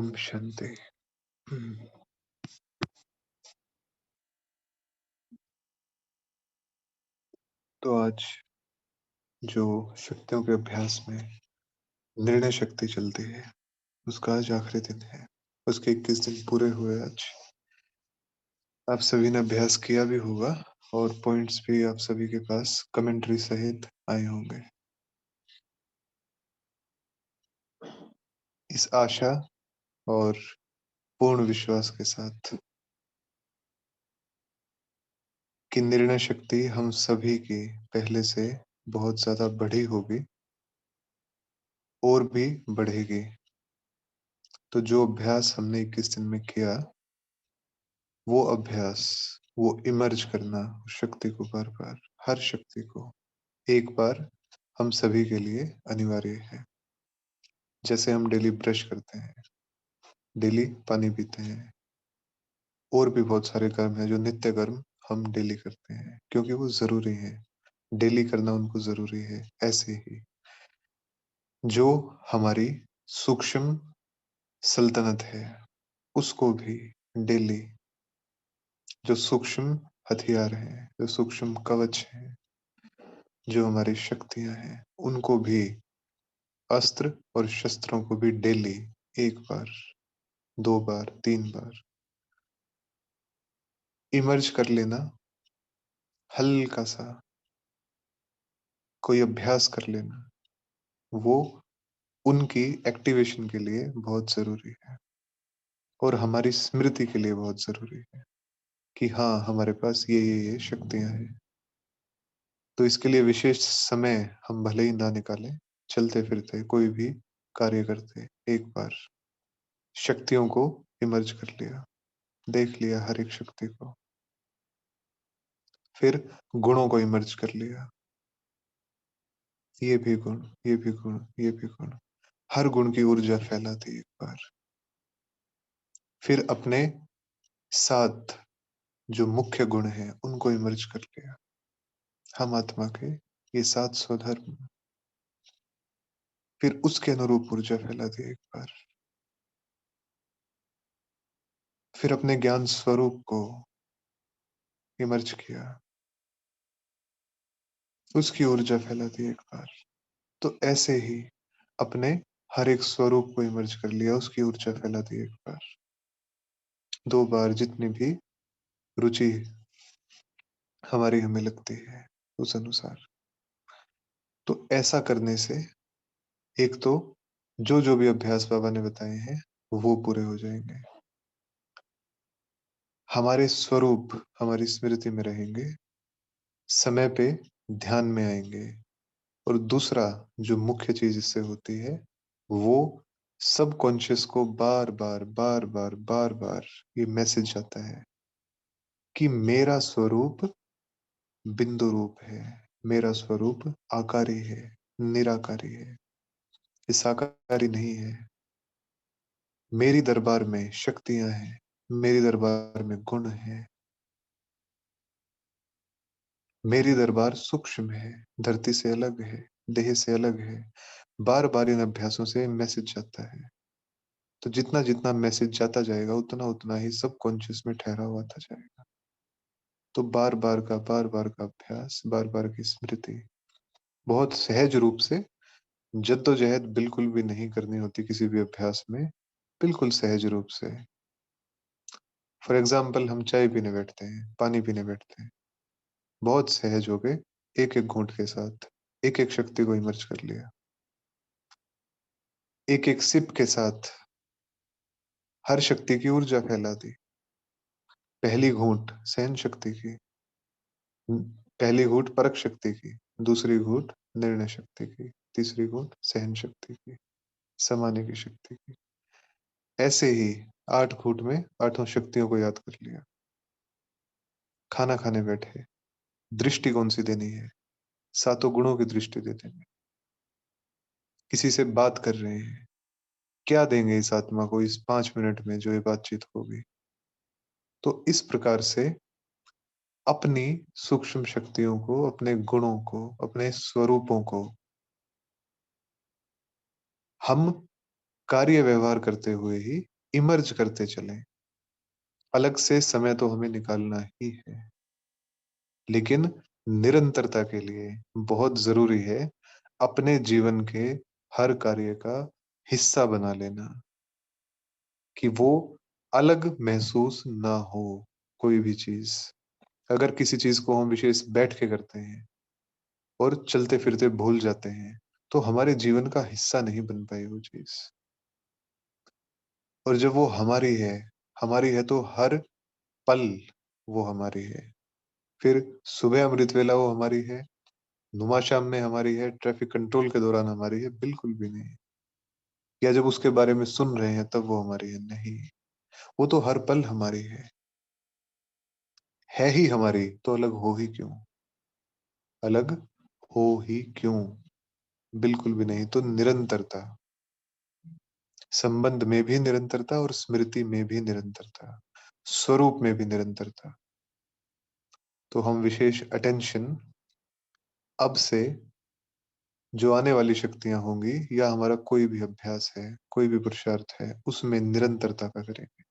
ओम शांति। तो आज जो शक्तियों के अभ्यास में निर्णय शक्ति चलती है, उसका आज आखिरी दिन है। उसके 21 दिन पूरे हुए आज। आप सभी ने अभ्यास किया भी होगा और पॉइंट्स भी आप सभी के पास कमेंट्री सहित आए होंगे। इस आशा और पूर्ण विश्वास के साथ कि निर्णय शक्ति हम सभी की पहले से बहुत ज्यादा बढ़ी होगी और भी बढ़ेगी। तो जो अभ्यास हमने 21 दिन में किया, वो अभ्यास, वो इमर्ज करना शक्ति को बार बार, हर शक्ति को एक बार हम सभी के लिए अनिवार्य है। जैसे हम डेली ब्रश करते हैं, डेली पानी पीते हैं, और भी बहुत सारे कर्म हैं जो नित्य कर्म हम डेली करते हैं क्योंकि वो जरूरी है। डेली करना उनको जरूरी है। ऐसे ही जो हमारी सूक्ष्म सल्तनत है, उसको भी डेली, जो सूक्ष्म हथियार हैं, जो सूक्ष्म कवच हैं, जो हमारी शक्तियां हैं, उनको भी, अस्त्र और शस्त्रों को भी डेली एक बार, 2 बार, 3 बार इमर्ज कर लेना, हल्का सा कोई अभ्यास कर लेना, वो उनकी एक्टिवेशन के लिए बहुत जरूरी है और हमारी स्मृति के लिए बहुत जरूरी है कि हाँ, हमारे पास ये शक्तियां हैं। तो इसके लिए विशेष समय हम भले ही ना निकालें, चलते फिरते कोई भी कार्य करते एक बार शक्तियों को इमर्ज कर लिया, देख लिया हर एक शक्ति को, फिर गुणों को इमर्ज कर लिया, ये भी गुण, ये भी गुण, ये भी गुण, हर गुण की ऊर्जा फैला दी एक बार। फिर अपने 7 जो मुख्य गुण हैं उनको इमर्ज कर लिया, हम आत्मा के ये 7 स्वधर्म, फिर उसके अनुरूप ऊर्जा फैला दी एक बार। फिर अपने ज्ञान स्वरूप को इमर्ज किया, उसकी ऊर्जा फैला दी एक बार। तो ऐसे ही अपने हर एक स्वरूप को इमर्ज कर लिया, उसकी ऊर्जा फैला दी एक बार, 2 बार, जितनी भी रुचि हमारी हमें लगती है उस अनुसार। तो ऐसा करने से एक तो जो जो भी अभ्यास बाबा ने बताए हैं वो पूरे हो जाएंगे, हमारे स्वरूप हमारी स्मृति में रहेंगे, समय पे ध्यान में आएंगे, और दूसरा जो मुख्य चीज इससे होती है, वो सब कॉन्शियस को बार बार बार बार बार बार ये मैसेज आता है कि मेरा स्वरूप बिंदु रूप है, मेरा स्वरूप आकारी है, निराकारी है, ये साकारी नहीं है। मेरी दरबार में शक्तियां हैं, मेरी दरबार में गुण है, मेरी दरबार सूक्ष्म है, धरती से अलग है, देह से अलग है। बार बार इन अभ्यासों से मैसेज जाता है। तो जितना जितना मैसेज जाता जाएगा उतना उतना ही सब कॉन्शियस में ठहरा हुआ आता जाएगा। तो बार बार का अभ्यास, बार बार की स्मृति, बहुत सहज रूप से, जद्दोजहद बिल्कुल भी नहीं करनी होती किसी भी अभ्यास में, बिल्कुल सहज रूप से। फॉर एग्जाम्पल, हम चाय पीने बैठते हैं, पानी पीने बैठते हैं, बहुत सहज हो गए, एक एक घूंट के साथ एक एक शक्ति को इमर्ज कर लिया, एक एक सिप के साथ हर शक्ति की ऊर्जा फैला दी। पहली घूंट सहन शक्ति की, पहली घूंट परख शक्ति की, दूसरी घूंट निर्णय शक्ति की, तीसरी घूंट सहन शक्ति की, समाने की शक्ति की। ऐसे ही 8 घूंट में 8 शक्तियों को याद कर लिया। खाना खाने बैठे, दृष्टि कौन सी देनी है? 7 गुणों की दृष्टि दे देंगे। किसी से बात कर रहे हैं, क्या देंगे इस आत्मा को इस 5 मिनट में जो ये बातचीत होगी? तो इस प्रकार से अपनी सूक्ष्म शक्तियों को, अपने गुणों को, अपने स्वरूपों को हम कार्य व्यवहार करते हुए ही इमर्ज करते चलें। अलग से समय तो हमें निकालना ही है, लेकिन निरंतरता के लिए बहुत ज़रूरी है अपने जीवन के हर कार्य का हिस्सा बना लेना, कि वो अलग महसूस ना हो कोई भी चीज़। अगर किसी चीज़ को हम विशेष बैठ के करते हैं और चलते-फिरते भूल जाते हैं, तो हमारे जीवन का हिस्सा नहीं बन पाई वो चीज़। और जब वो हमारी है तो हर पल वो हमारी है। फिर सुबह अमृत वेला वो हमारी है, नुमा-शाम में हमारी है, ट्रैफिक कंट्रोल के दौरान हमारी है, बिल्कुल भी नहीं। या जब उसके बारे में सुन रहे हैं तब वो हमारी है, नहीं। वो तो हर पल हमारी है ही हमारी, तो अलग हो ही क्यों? अलग हो ही क्यों? बिल्कुल भी नहीं। तो निरंतरता, संबंध में भी निरंतरता और स्मृति में भी निरंतरता, स्वरूप में भी निरंतरता। तो हम विशेष अटेंशन अब से जो आने वाली शक्तियाँ होंगी या हमारा कोई भी अभ्यास है, कोई भी पुरुषार्थ है, उसमें निरंतरता का करेंगे।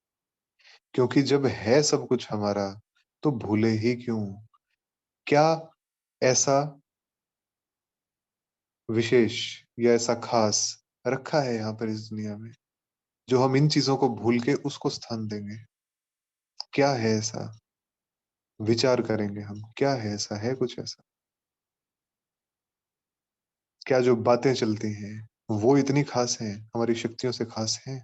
क्योंकि जब है सब कुछ हमारा, तो भूले ही क्यों? क्या ऐसा विशेष या ऐसा खास रखा है यहाँ पर इस दुनिया में, जो हम इन चीज़ों को भूल के उसको स्थान देंगे? क्या है ऐसा? विचार करेंगे हम, क्या है ऐसा? है कुछ ऐसा? क्या जो बातें चलती हैं, वो इतनी खास हैं, हमारी शक्तियों से खास हैं,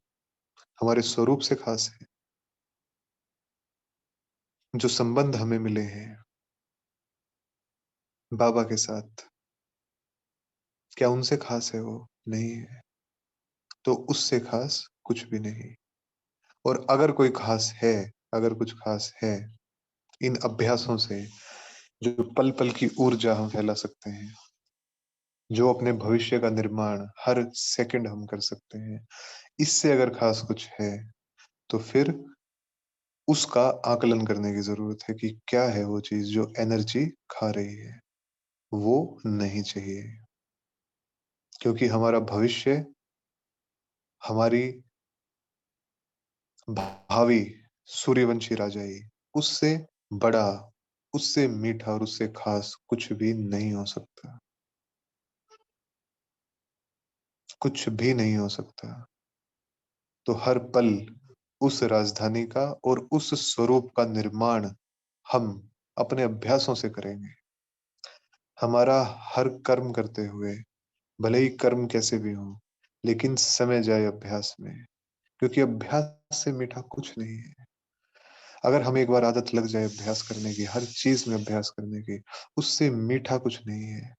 हमारे स्वरूप से खास हैं? जो संबंध हमें मिले हैं बाबा के साथ, क्या उनसे खास है वो? नहीं है। तो उससे खास कुछ भी नहीं। और अगर कोई खास है, अगर कुछ खास है, इन अभ्यासों से जो पल-पल की ऊर्जा हम फैला सकते हैं, जो अपने भविष्य का निर्माण हर सेकंड हम कर सकते हैं, इससे अगर खास कुछ है, तो फिर उसका आकलन करने की ज़रूरत है कि क्या है वो चीज़ जो एनर्जी खा रही है? वो नहीं चाहिए, क्योंकि हमारा भविष्य, हमारी भावी सूर्यवंशी राजाई, उससे बड़ा, उससे मीठा और उससे खास कुछ भी नहीं हो सकता। कुछ भी नहीं हो सकता। तो हर पल उस राजधानी का और उस स्वरूप का निर्माण हम अपने अभ्यासों से करेंगे। हमारा हर कर्म करते हुए, भले ही कर्म कैसे भी हों, लेकिन समय जाए अभ्यास में, क्योंकि अभ्यास से मीठा कुछ नहीं है। अगर हमें एक बार आदत लग जाए अभ्यास करने की, हर चीज़ में अभ्यास करने की, उससे मीठा कुछ नहीं है,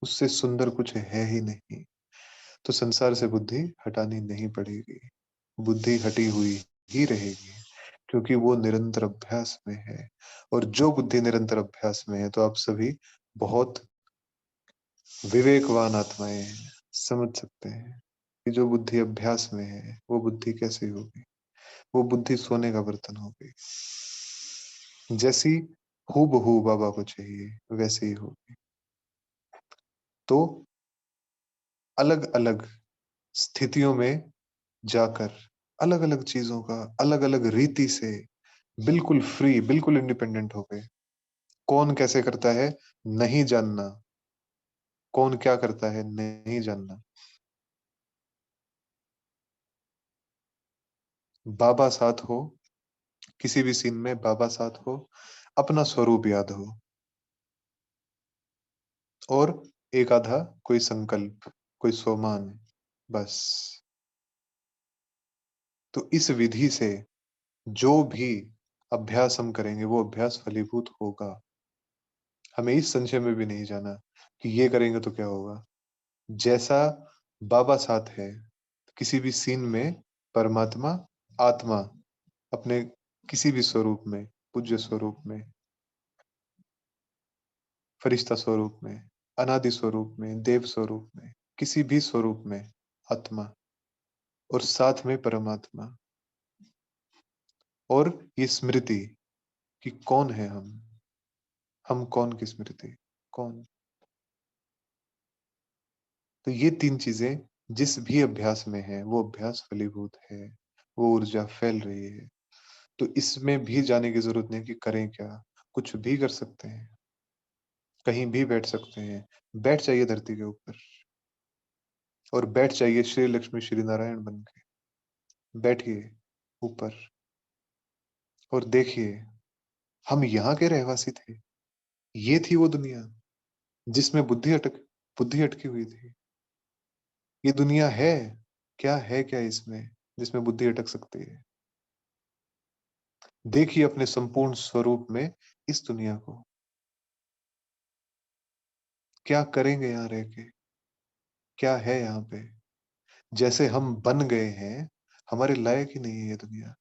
उससे सुंदर कुछ है ही नहीं। तो संसार से बुद्धि हटानी नहीं पड़ेगी। बुद्धि हटी हुई ही रहेगी, क्योंकि वो निरंतर अभ्यास में है। और जो बुद्धि निरंतर अभ्यास में है, तो आप सभी बहुत विवेकवान आत्माएँ हैं, समझ सकते हैं कि जो बुद्धि अभ्यास में है, वो बुद्धि कैसी होगी? वो बुद्धि सोने का बर्तन होगी। जैसी हूबहू बाबा को चाहिए, वैसे ही होगी। तो अलग-अलग स्थितियों में जाकर, अलग-अलग चीज़ों का अलग-अलग रीति से बिल्कुल फ्री, बिल्कुल इंडिपेंडेंट हो गए। कौन कैसे करता है, नहीं जानना। कौन क्या करता है, नहीं जानना। बाबा साथ हो, किसी भी सीन में बाबा साथ हो, अपना स्वरूप याद हो और एक आधा कोई संकल्प, कोई सोमान, बस। तो इस विधि से जो भी अभ्यास हम करेंगे, वो अभ्यास फलीभूत होगा। हमें इस संशय में भी नहीं जाना कि ये करेंगे तो क्या होगा। जैसा बाबा साथ है, किसी भी सीन में परमात्मा, आत्मा अपने किसी भी स्वरूप में, पूज्य स्वरूप में, फरिश्ता स्वरूप में, अनादि स्वरूप में, देव स्वरूप में, किसी भी स्वरूप में आत्मा और साथ में परमात्मा और ये स्मृति कि कौन है हम कौन की स्मृति, कौन? तो ये 3 चीज़ें जिस भी अभ्यास में है, वो अभ्यास फलीभूत है। वो ऊर्जा फैल रही है। तो इसमें भी जाने की ज़रूरत नहीं है कि करें क्या? कुछ भी कर सकते हैं, कहीं भी बैठ सकते हैं। बैठ जाइए धरती के ऊपर और बैठ जाइए श्री लक्ष्मी श्री नारायण बन के। बैठिए ऊपर और देखिए, हम यहाँ के रहवासी थे। ये थी वो दुनिया जिसमें बुद्धि अटकी हुई थी। ये दुनिया है, है क्या इसमें जिसमें बुद्धि अटक सकती है? देखिए अपने संपूर्ण स्वरूप में इस दुनिया को। क्या करेंगे यहाँ रह के? क्या है यहाँ पे? जैसे हम बन गए हैं, हमारे लायक ही नहीं है ये दुनिया।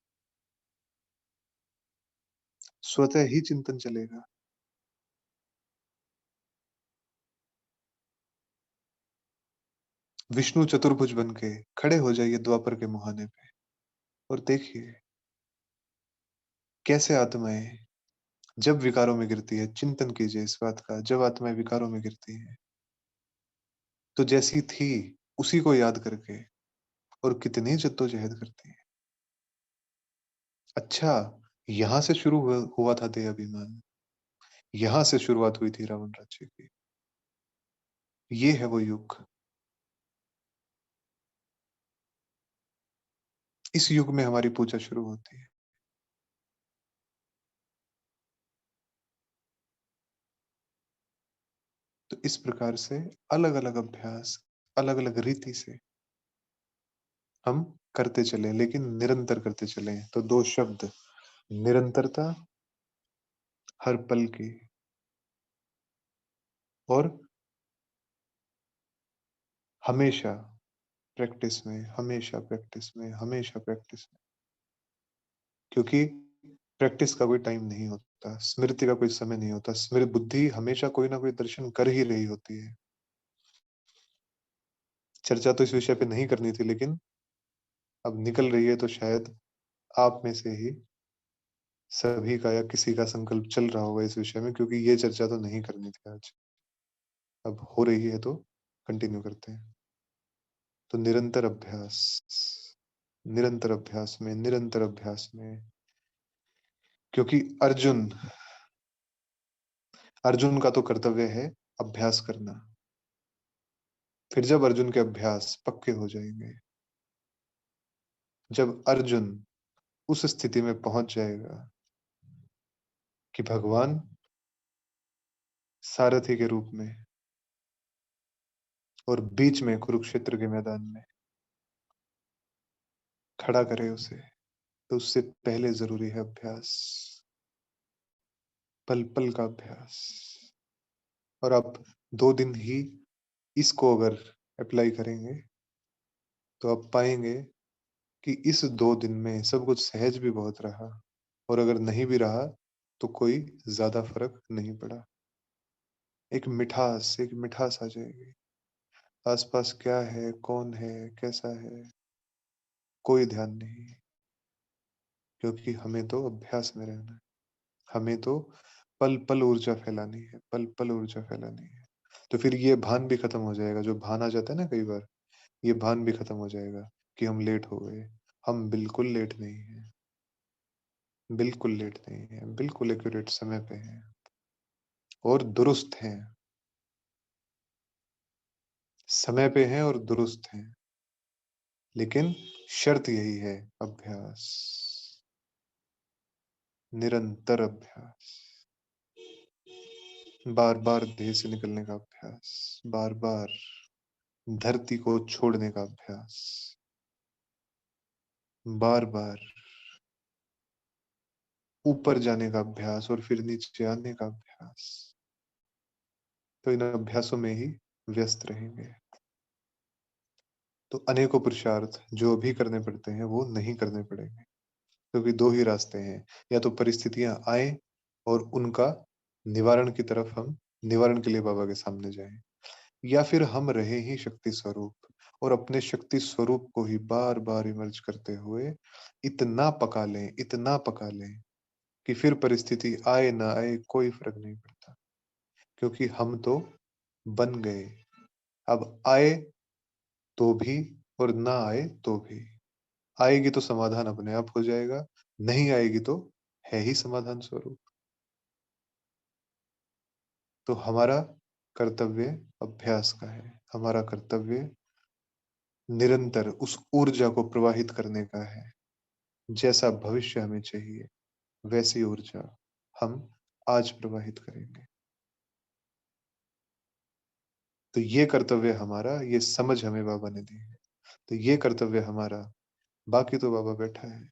स्वतः ही चिंतन चलेगा। विष्णु चतुर्भुज बन के खड़े हो जाइए द्वापर के मुहाने पे और देखिए कैसे आत्माएँ जब विकारों में गिरती है, चिंतन कीजिए इस बात का, जब आत्माएँ विकारों में गिरती हैं, तो जैसी थी उसी को याद करके और कितनी जद्दोजहद करती हैं। अच्छा, यहाँ से शुरू हुआ था देह अभिमान, यहाँ से शुरुआत हुई थी रावण राज्य की। ये है वो युग। इस युग में हमारी पूजा शुरू होती है। तो इस प्रकार से अलग-अलग अभ्यास, अलग-अलग रीति से हम करते चलें, लेकिन निरंतर करते चलें। तो 2 शब्द निरंतरता हर पल की और हमेशा प्रैक्टिस में, हमेशा प्रैक्टिस में, हमेशा प्रैक्टिस में। क्योंकि प्रैक्टिस का कोई टाइम नहीं होता, स्मृति का कोई समय नहीं होता। स्मृति बुद्धि हमेशा कोई ना कोई दर्शन कर ही रही होती है। चर्चा तो इस विषय पे नहीं करनी थी, लेकिन अब निकल रही है तो शायद आप में से ही सभी का या किसी का संकल्प चल रहा होगा इस विषय में, क्योंकि ये चर्चा तो नहीं करनी थी आज। अब हो रही है तो कंटिन्यू करते हैं। तो निरंतर अभ्यास में क्योंकि अर्जुन का तो कर्तव्य है अभ्यास करना। फिर जब अर्जुन के अभ्यास पक्के हो जाएँगे, जब अर्जुन उस स्थिति में पहुँच जाएगा कि भगवान सारथी के रूप में और बीच में कुरुक्षेत्र के मैदान में खड़ा करे उसे, तो उससे पहले ज़रूरी है अभ्यास, पल-पल का अभ्यास। और आप 2 दिन ही इसको अगर एप्लाई करेंगे, तो आप पाएँगे कि इस 2 दिन में सब कुछ सहज भी बहुत रहा और अगर नहीं भी रहा, तो कोई ज़्यादा फ़र्क नहीं पड़ा। एक मिठास आ जाएगी। आस-पास क्या है, कौन है, कैसा है, कोई ध्यान नहीं, क्योंकि हमें तो अभ्यास में रहना है। हमें तो पल-पल ऊर्जा फैलानी है, पल-पल ऊर्जा फैलानी है। तो फिर ये भान भी खत्म हो जाएगा, जो भान आ जाता है ना कई बार, ये भान भी खत्म हो जाएगा कि हम लेट हो गए। हम बिल्कुल लेट नहीं हैं, बिल्कुल लेट नहीं हैं, बिल्कुल एक्यूरेट समय पे हैं और दुरुस्त हैं, समय पे हैं और दुरुस्त हैं। लेकिन शर्त यही है अभ्यास, निरंतर अभ्यास, बार-बार देह से निकलने का अभ्यास, बार-बार धरती को छोड़ने का अभ्यास, बार-बार ऊपर जाने का अभ्यास और फिर नीचे आने का अभ्यास। तो इन अभ्यासों में ही व्यस्त रहेंगे। तो अनेकों पुरुषार्थ जो अभी करने पड़ते हैं, वो नहीं करने पड़ेंगे। क्योंकि 2 ही रास्ते हैं, या तो परिस्थितियाँ आएँ और उनका निवारण के लिए बाबा के सामने जाएँ, या फिर हम रहें ही शक्ति स्वरूप और अपने शक्ति स्वरूप को ही बार-बार इमर्ज करते हुए इतना पका लें कि फिर परिस्थिति आए ना आए कोई फ़र्क नहीं पड़ता, क्योंकि हम तो बन गए। अब आए तो भी और ना आए तो भी। आएगी तो समाधान अपने आप हो जाएगा, नहीं आएगी तो है ही समाधान स्वरूप। तो हमारा कर्तव्य अभ्यास का है, हमारा कर्तव्य निरंतर उस ऊर्जा को प्रवाहित करने का है। जैसा भविष्य हमें चाहिए, वैसी ऊर्जा हम आज प्रवाहित करेंगे। तो ये कर्तव्य हमारा, ये समझ हमें बाबा ने दी है। तो ये कर्तव्य हमारा, बाकी तो बाबा बैठा है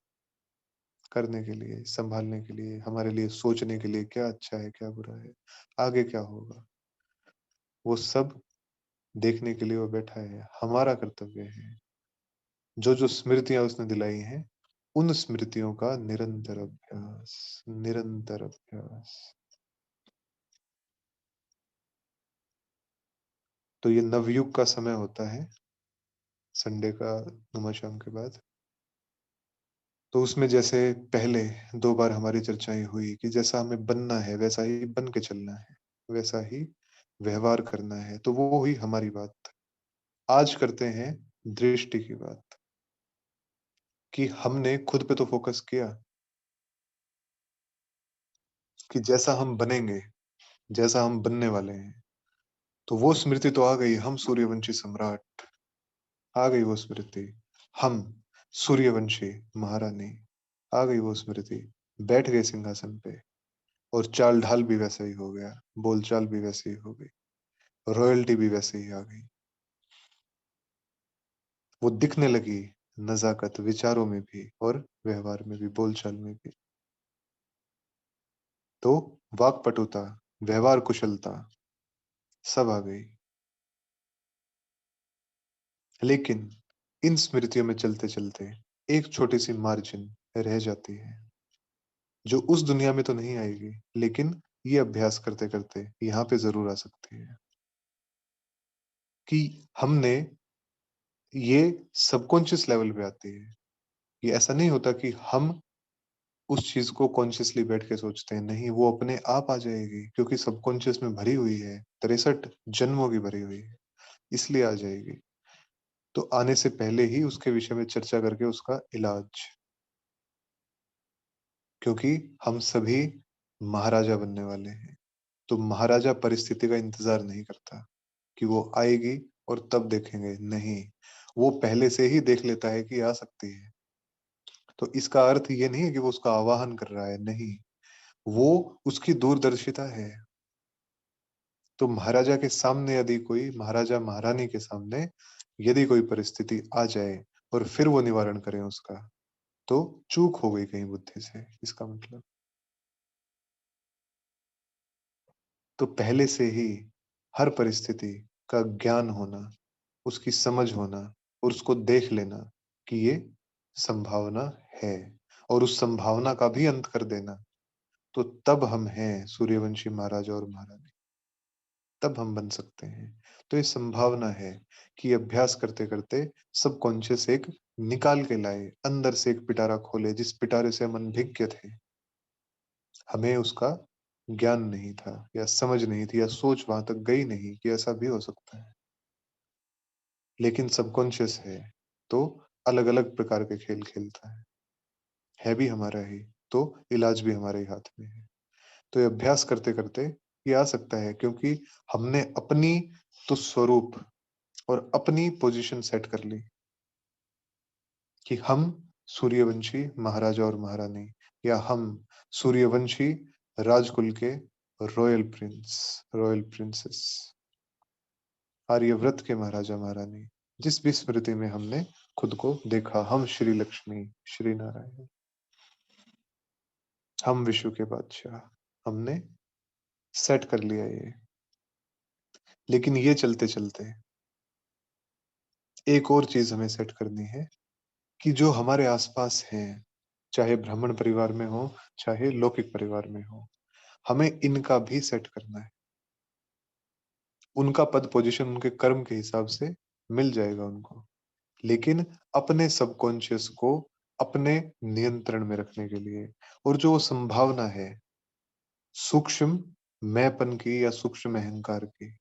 करने के लिए, सँभालने के लिए, हमारे लिए सोचने के लिए क्या अच्छा है, क्या बुरा है, आगे क्या होगा, वो सब देखने के लिए वो बैठा है। हमारा कर्तव्य है, जो-जो स्मृतियाँ उसने दिलाई हैं, उन स्मृतियों का निरंतर अभ्यास, निरंतर अभ्यास। तो ये नवयुग का समय होता है, संडे का नुमा शाम के बाद। तो उसमें जैसे पहले 2 बार हमारी चर्चाएँ हुई कि जैसा हमें बनना है, वैसा ही बन के चलना है, वैसा ही व्यवहार करना है, तो वो हुई हमारी बात। आज करते हैं दृष्टि की बात, कि हमने खुद पे तो फ़ोकस किया कि जैसा हम बनेंगे, जैसा हम बनने वाले हैं, तो वो स्मृति तो आ गई, हम सूर्यवंशी सम्राट, आ गई वो स्मृति। हम सूर्यवंशी महारानी, आ गई वो स्मृति, बैठ गए सिंहासन पे और चाल-ढाल भी वैसा ही हो गया, बोलचाल भी वैसी ही हो गई, रॉयल्टी भी वैसे ही आ गई। वो दिखने लगी नज़ाकत विचारों में भी और व्यवहार में भी, बोलचाल में भी। तो वाक्पटुता, व्यवहार कुशलता सब आ गई। लेकिन इन स्मृतियों में चलते-चलते एक छोटी-सी मार्जिन रह जाती है, जो उस दुनिया में तो नहीं आएगी, लेकिन ये अभ्यास करते-करते यहाँ पे ज़रूर आ सकती है, कि हमने ये सबकॉन्शियस लेवल पे आती है। ये ऐसा नहीं होता कि हम उस चीज़ को कॉन्शियसली बैठ के सोचते हैं, नहीं, वो अपने आप आ जाएगी क्योंकि सबकॉन्शियस में भरी हुई है, 63 जन्मों की भरी हुई है, इसलिए आ जाएगी। तो आने से पहले ही उसके विषय में चर्चा करके उसका इलाज, क्योंकि हम सभी महाराजा बनने वाले हैं। तो महाराजा परिस्थिति का इंतज़ार नहीं करता कि वो आएगी और तब देखेंगे, नहीं, वो पहले से ही देख लेता है कि आ सकती है। तो इसका अर्थ ये नहीं है कि वो उसका आवाहन कर रहा है, नहीं, वो उसकी दूरदर्शिता है। तो महाराजा के सामने यदि कोई महाराजा-महारानी के सामने यदि कोई परिस्थिति आ जाए और फिर वो निवारण करें उसका, तो चूक हो गई कहीं बुद्धि से, इसका मतलब। तो पहले से ही हर परिस्थिति का ज्ञान होना, उसकी समझ होना और उसको देख लेना कि ये संभावना है और उस संभावना का भी अंत कर देना, तो तब हम हैं सूर्यवंशी महाराजा और महारानी, तब हम बन सकते हैं। तो ये संभावना है कि अभ्यास करते-करते सबकॉन्शियस एक निकाल के लाए, अंदर से एक पिटारा खोले, जिस पिटारे से हम अनभिज्ञ थे। हमें उसका ज्ञान नहीं था या समझ नहीं थी या सोच वहाँ तक गई नहीं कि ऐसा भी हो सकता है। लेकिन सबकॉन्शियस है, तो अलग-अलग प्रकार के खेल खेलता है भी हमारा ही, तो इलाज भी हमारे ही हाथ में है। तो ये अभ्यास करते-करते ये आ सकता है, क्योंकि हमने अपनी तो स्वरूप और अपनी पोज़ीशन सेट कर ली कि हम सूर्यवंशी महाराजा और महारानी, या हम सूर्यवंशी राजकुल के रॉयल प्रिंसेस, आर्यव्रत के महाराजा-महारानी। जिस भी स्मृति में हमने खुद को देखा, हम श्री लक्ष्मी, श्री नारायण, हम विश्व के बादशाह, हमने सेट कर लिया ये। लेकिन ये चलते-चलते एक और चीज़ हमें सेट करनी है, कि जो हमारे आस-पास हैं, चाहे ब्राह्मण परिवार में हो, चाहे लौकिक परिवार में हो, हमें इनका भी सेट करना है। उनका पद पोज़ीशन उनके कर्म के हिसाब से मिल जाएगा उनको। लेकिन अपने सबकॉन्शियस को अपने नियंत्रण में रखने के लिए, और जो वो संभावना है, सूक्ष्म मैंपन की या सूक्ष्म अहंकार की,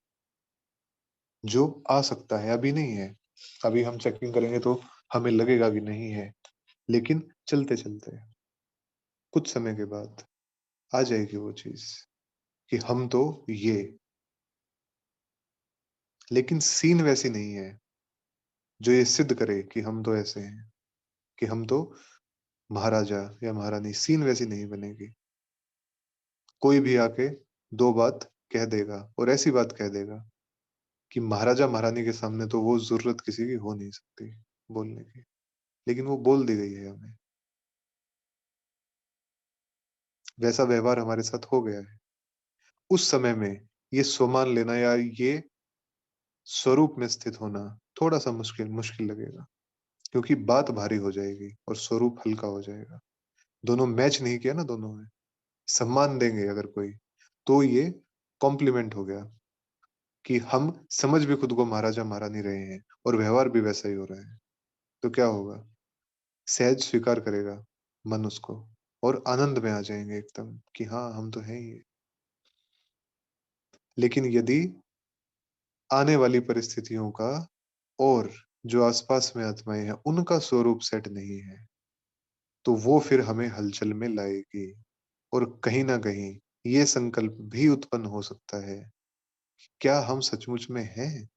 जो आ सकता है, अभी नहीं है। अभी हम चेकिंग करेंगे तो हमें लगेगा कि नहीं है। लेकिन चलते-चलते कुछ समय के बाद आ जाएगी वो चीज़ कि हम तो ये, लेकिन सीन वैसी नहीं है जो ये सिद्ध करे कि हम तो ऐसे हैं, कि हम तो महाराजा या महारानी, सीन वैसी नहीं बनेगी। कोई भी आके 2 बात कह देगा और ऐसी बात कह देगा कि महाराजा महारानी के सामने तो वो ज़रूरत किसी की हो नहीं सकती बोलने की, लेकिन वो बोल दी गई है हमें। वैसा व्यवहार हमारे साथ हो गया है। उस समय में ये स्वमान लेना या ये स्वरूप में स्थित होना थोड़ा-सा मुश्किल मुश्किल लगेगा, क्योंकि बात भारी हो जाएगी और स्वरूप हल्का हो जाएगा। दोनों मैच नहीं किया ना दोनों में। सम्मान देंगे अगर कोई, तो ये कॉम्प्लीमेंट हो गया कि हम समझ भी खुद को महाराजा-महारानी रहे हैं और व्यवहार भी वैसा ही हो रहा है। तो क्या होगा? सहज स्वीकार करेगा मन उसको और आनंद में आ जाएँगे एकदम कि हाँ, हम तो हैं ही। लेकिन यदि आने वाली परिस्थितियों का और जो आस-पास में आत्माएँ हैं, उनका स्वरूप सेट नहीं है, तो वो फिर हमें हलचल में लाएगी और कहीं न कहीं ये संकल्प भी उत्पन्न हो सकता है, क्या हम सचमुच में हैं?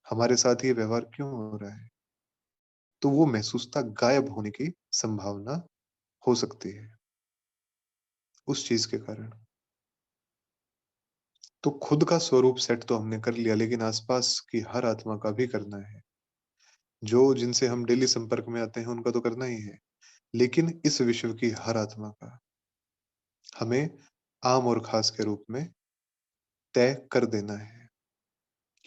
हमारे साथ ये व्यवहार क्यों हो रहा है? तो वो महसूसता गायब होने की संभावना हो सकती है, उस चीज़ के कारण। तो खुद का स्वरूप सेट तो हमने कर लिया, लेकिन आस-पास की हर आत्मा का भी करना है। जो जिनसे हम डेली संपर्क में आते हैं, उनका तो करना ही है, लेकिन इस विश्व की हर आत्मा का हमें आम और खास के रूप में तय कर देना है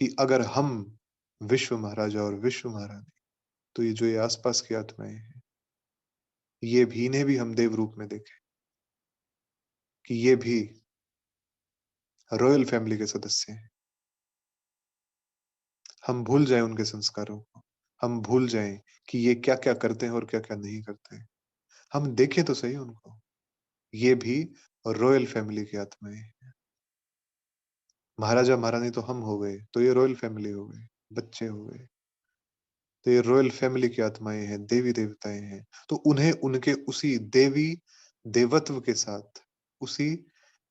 कि अगर हम विश्व महाराजा और विश्व महारानी, तो ये जो ये आस-पास की आत्माएँ हैं, ये भी इन्हें भी हम देव रूप में देखें कि ये भी रॉयल फैमिली के सदस्य हैं। हम भूल जाएँ उनके संस्कारों को। हम भूल जाएँ कि ये क्या-क्या करते हैं और क्या-क्या नहीं करते हैं। हम देखें तो सही उनको। ये भी रॉयल फैमिली की आत्माएँ हैं। महाराजा-महारानी तो हम हो गए, तो ये रॉयल फैमिली हो गए, बच्चे हो गए। तो ये रॉयल फैमिली की आत्माएँ हैं, देवी-देवताएँ हैं। तो उन्हें उनके उसी देवी देवत्व के साथ, उसी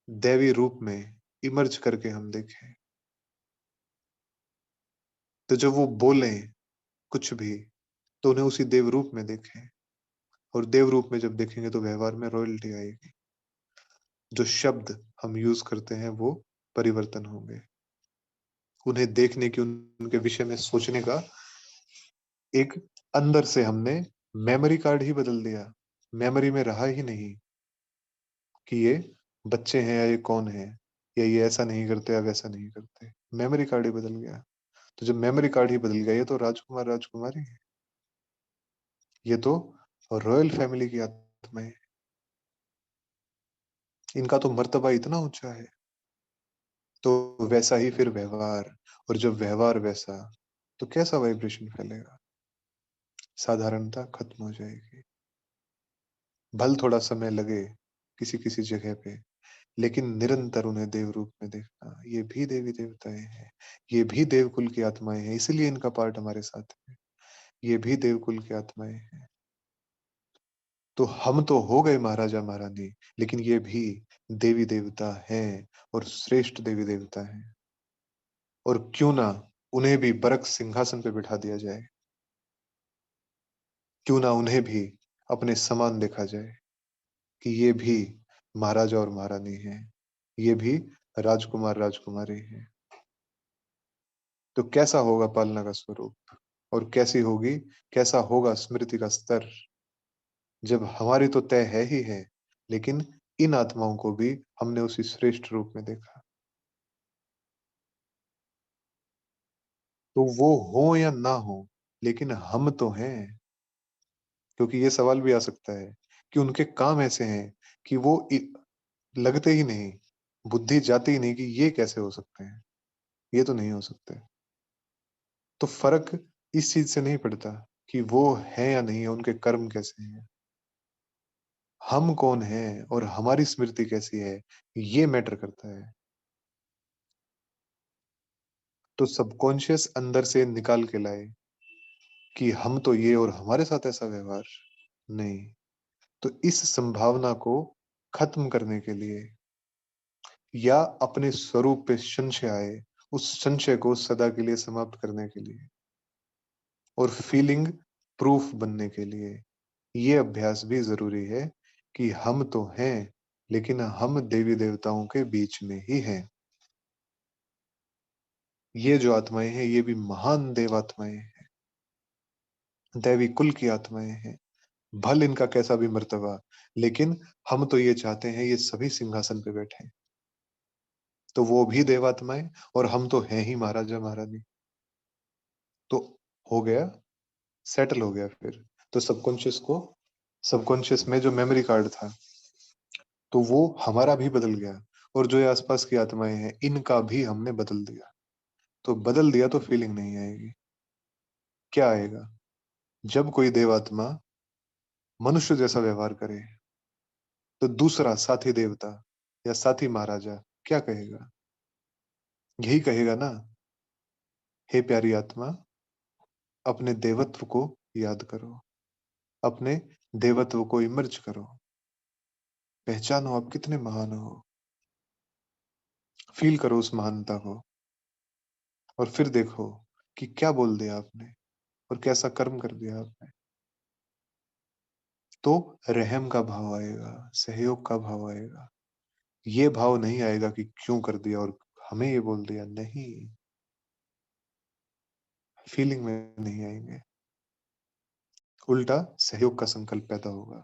दैवी रूप में इमर्ज करके हम देखें। तो जब वो बोलें कुछ भी, तो उन्हें उसी देव रूप में देखें और देव रूप में जब देखेंगे तो व्यवहार में रॉयल्टी आएगी। जो शब्द हम यूज़ करते हैं वो परिवर्तन होंगे। उन्हें देखने की, उनके विषय में सोचने का एक अंदर से हमने मेमोरी कार्ड ही बदल दिया। मेमोरी में रहा ही नहीं कि ये बच्चे हैं या ये कौन है, या ये ऐसा नहीं करते या वैसा नहीं करते। मेमोरी कार्ड ही बदल गया। तो जब मेमोरी कार्ड ही बदल गया, ये तो राजकुमार राजकुमारी है। ये तो रॉयल फैमिली की आत्मा है। इनका तो मर्तबा इतना ऊँचा है। तो वैसा ही फिर व्यवहार, और जब व्यवहार वैसा, तो कैसा वाइब्रेशन फैलेगा? साधारणता खत्म हो जाएगी। भले थोड़ा समय लगे किसी-किसी जगह पे, लेकिन निरंतर उन्हें देव रूप में देखना, ये भी देवी-देवताएँ हैं, ये भी देवकुल की आत्माएँ हैं, इसीलिए इनका पार्ट हमारे साथ है। ये भी देवकुल की आत्माएँ हैं। तो हम तो हो गए महाराजा-महारानी, लेकिन ये भी देवी-देवता हैं और श्रेष्ठ देवी-देवता हैं। और क्यों ना उन्हें भी बरक सिंहासन पे बिठा दिया जाए, क्यों ना उन्हें भी अपने समान देखा जाए कि ये भी महाराजा और महारानी हैं, ये भी राजकुमार राजकुमारी हैं। तो कैसा होगा पालना का स्वरूप, और कैसा होगा स्मृति का स्तर, जब हमारी तो तय है ही है, लेकिन इन आत्माओं को भी हमने उसी श्रेष्ठ रूप में देखा। तो वो हो या ना हो, लेकिन हम तो हैं। क्योंकि ये सवाल भी आ सकता है कि उनके काम ऐसे हैं कि वो लगते ही नहीं, बुद्धि जाती ही नहीं कि ये कैसे हो सकते हैं, ये तो नहीं हो सकते। तो फर्क इस चीज से नहीं पड़ता कि वो है या नहीं है, उनके कर्म कैसे हैं, हम कौन हैं और हमारी स्मृति कैसी है, ये मैटर करता है। तो सबकॉन्शियस अंदर से निकाल के लाए कि हम तो ये और हमारे साथ ऐसा व्यवहार। नहीं, तो इस संभावना को खत्म करने के लिए या अपने स्वरूप पे संशय आए, उस संशय को सदा के लिए समाप्त करने के लिए और फीलिंग प्रूफ बनने के लिए ये अभ्यास भी ज़रूरी है कि हम तो हैं, लेकिन हम देवी-देवताओं के बीच में ही हैं। ये जो आत्माएँ हैं, ये भी महान देवात्माएँ हैं, दैवी कुल की आत्माएँ हैं। भले इनका कैसा भी मर्तबा, लेकिन हम तो ये चाहते हैं ये सभी सिंहासन पे बैठें। तो वो भी देवात्माएँ और हम तो हैं ही महाराजा-महारानी। तो हो गया, सेटल हो गया फिर। तो सबकॉन्शियस में जो मेमोरी कार्ड था, तो वो हमारा भी बदल गया और जो ये आस-पास की आत्माएँ हैं, इनका भी हमने बदल दिया। तो बदल दिया तो फीलिंग नहीं आएगी। क्या आएगा? जब कोई देवात्मा मनुष्य जैसा व्यवहार करे, तो दूसरा साथी देवता या साथी महाराजा क्या कहेगा? यही कहेगा ना, हे प्यारी आत्मा, अपने देवत्व को याद करो, अपने देवत्व को इमर्ज करो, पहचानो आप कितने महान हो, फील करो उस महानता को और फिर देखो कि क्या बोल दिया आपने और कैसा कर्म कर दिया आपने। तो रहम का भाव आएगा, सहयोग का भाव आएगा। ये भाव नहीं आएगा कि क्यों कर दिया और हमें ये बोल दिया, नहीं, फीलिंग में नहीं आएंगे। उल्टा सहयोग का संकल्प पैदा होगा,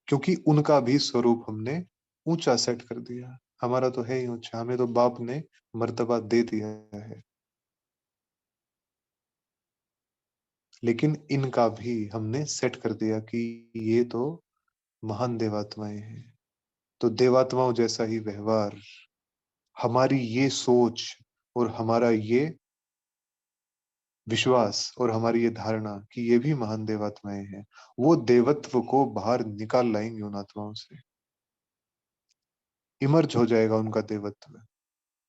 क्योंकि उनका भी स्वरूप हमने ऊंचा सेट कर दिया। हमारा तो है ही ऊंचा, हमें तो बाप ने मर्तबा दे दिया है, लेकिन इनका भी हमने सेट कर दिया कि ये तो महान देवात्माएं हैं। तो देवात्माओं जैसा ही व्यवहार, हमारी ये सोच और हमारा ये विश्वास और हमारी ये धारणा कि ये भी महान देवात्माएं हैं, वो देवत्व को बाहर निकाल लाएंगे उन आत्माओं से। इमर्ज हो जाएगा उनका देवत्व,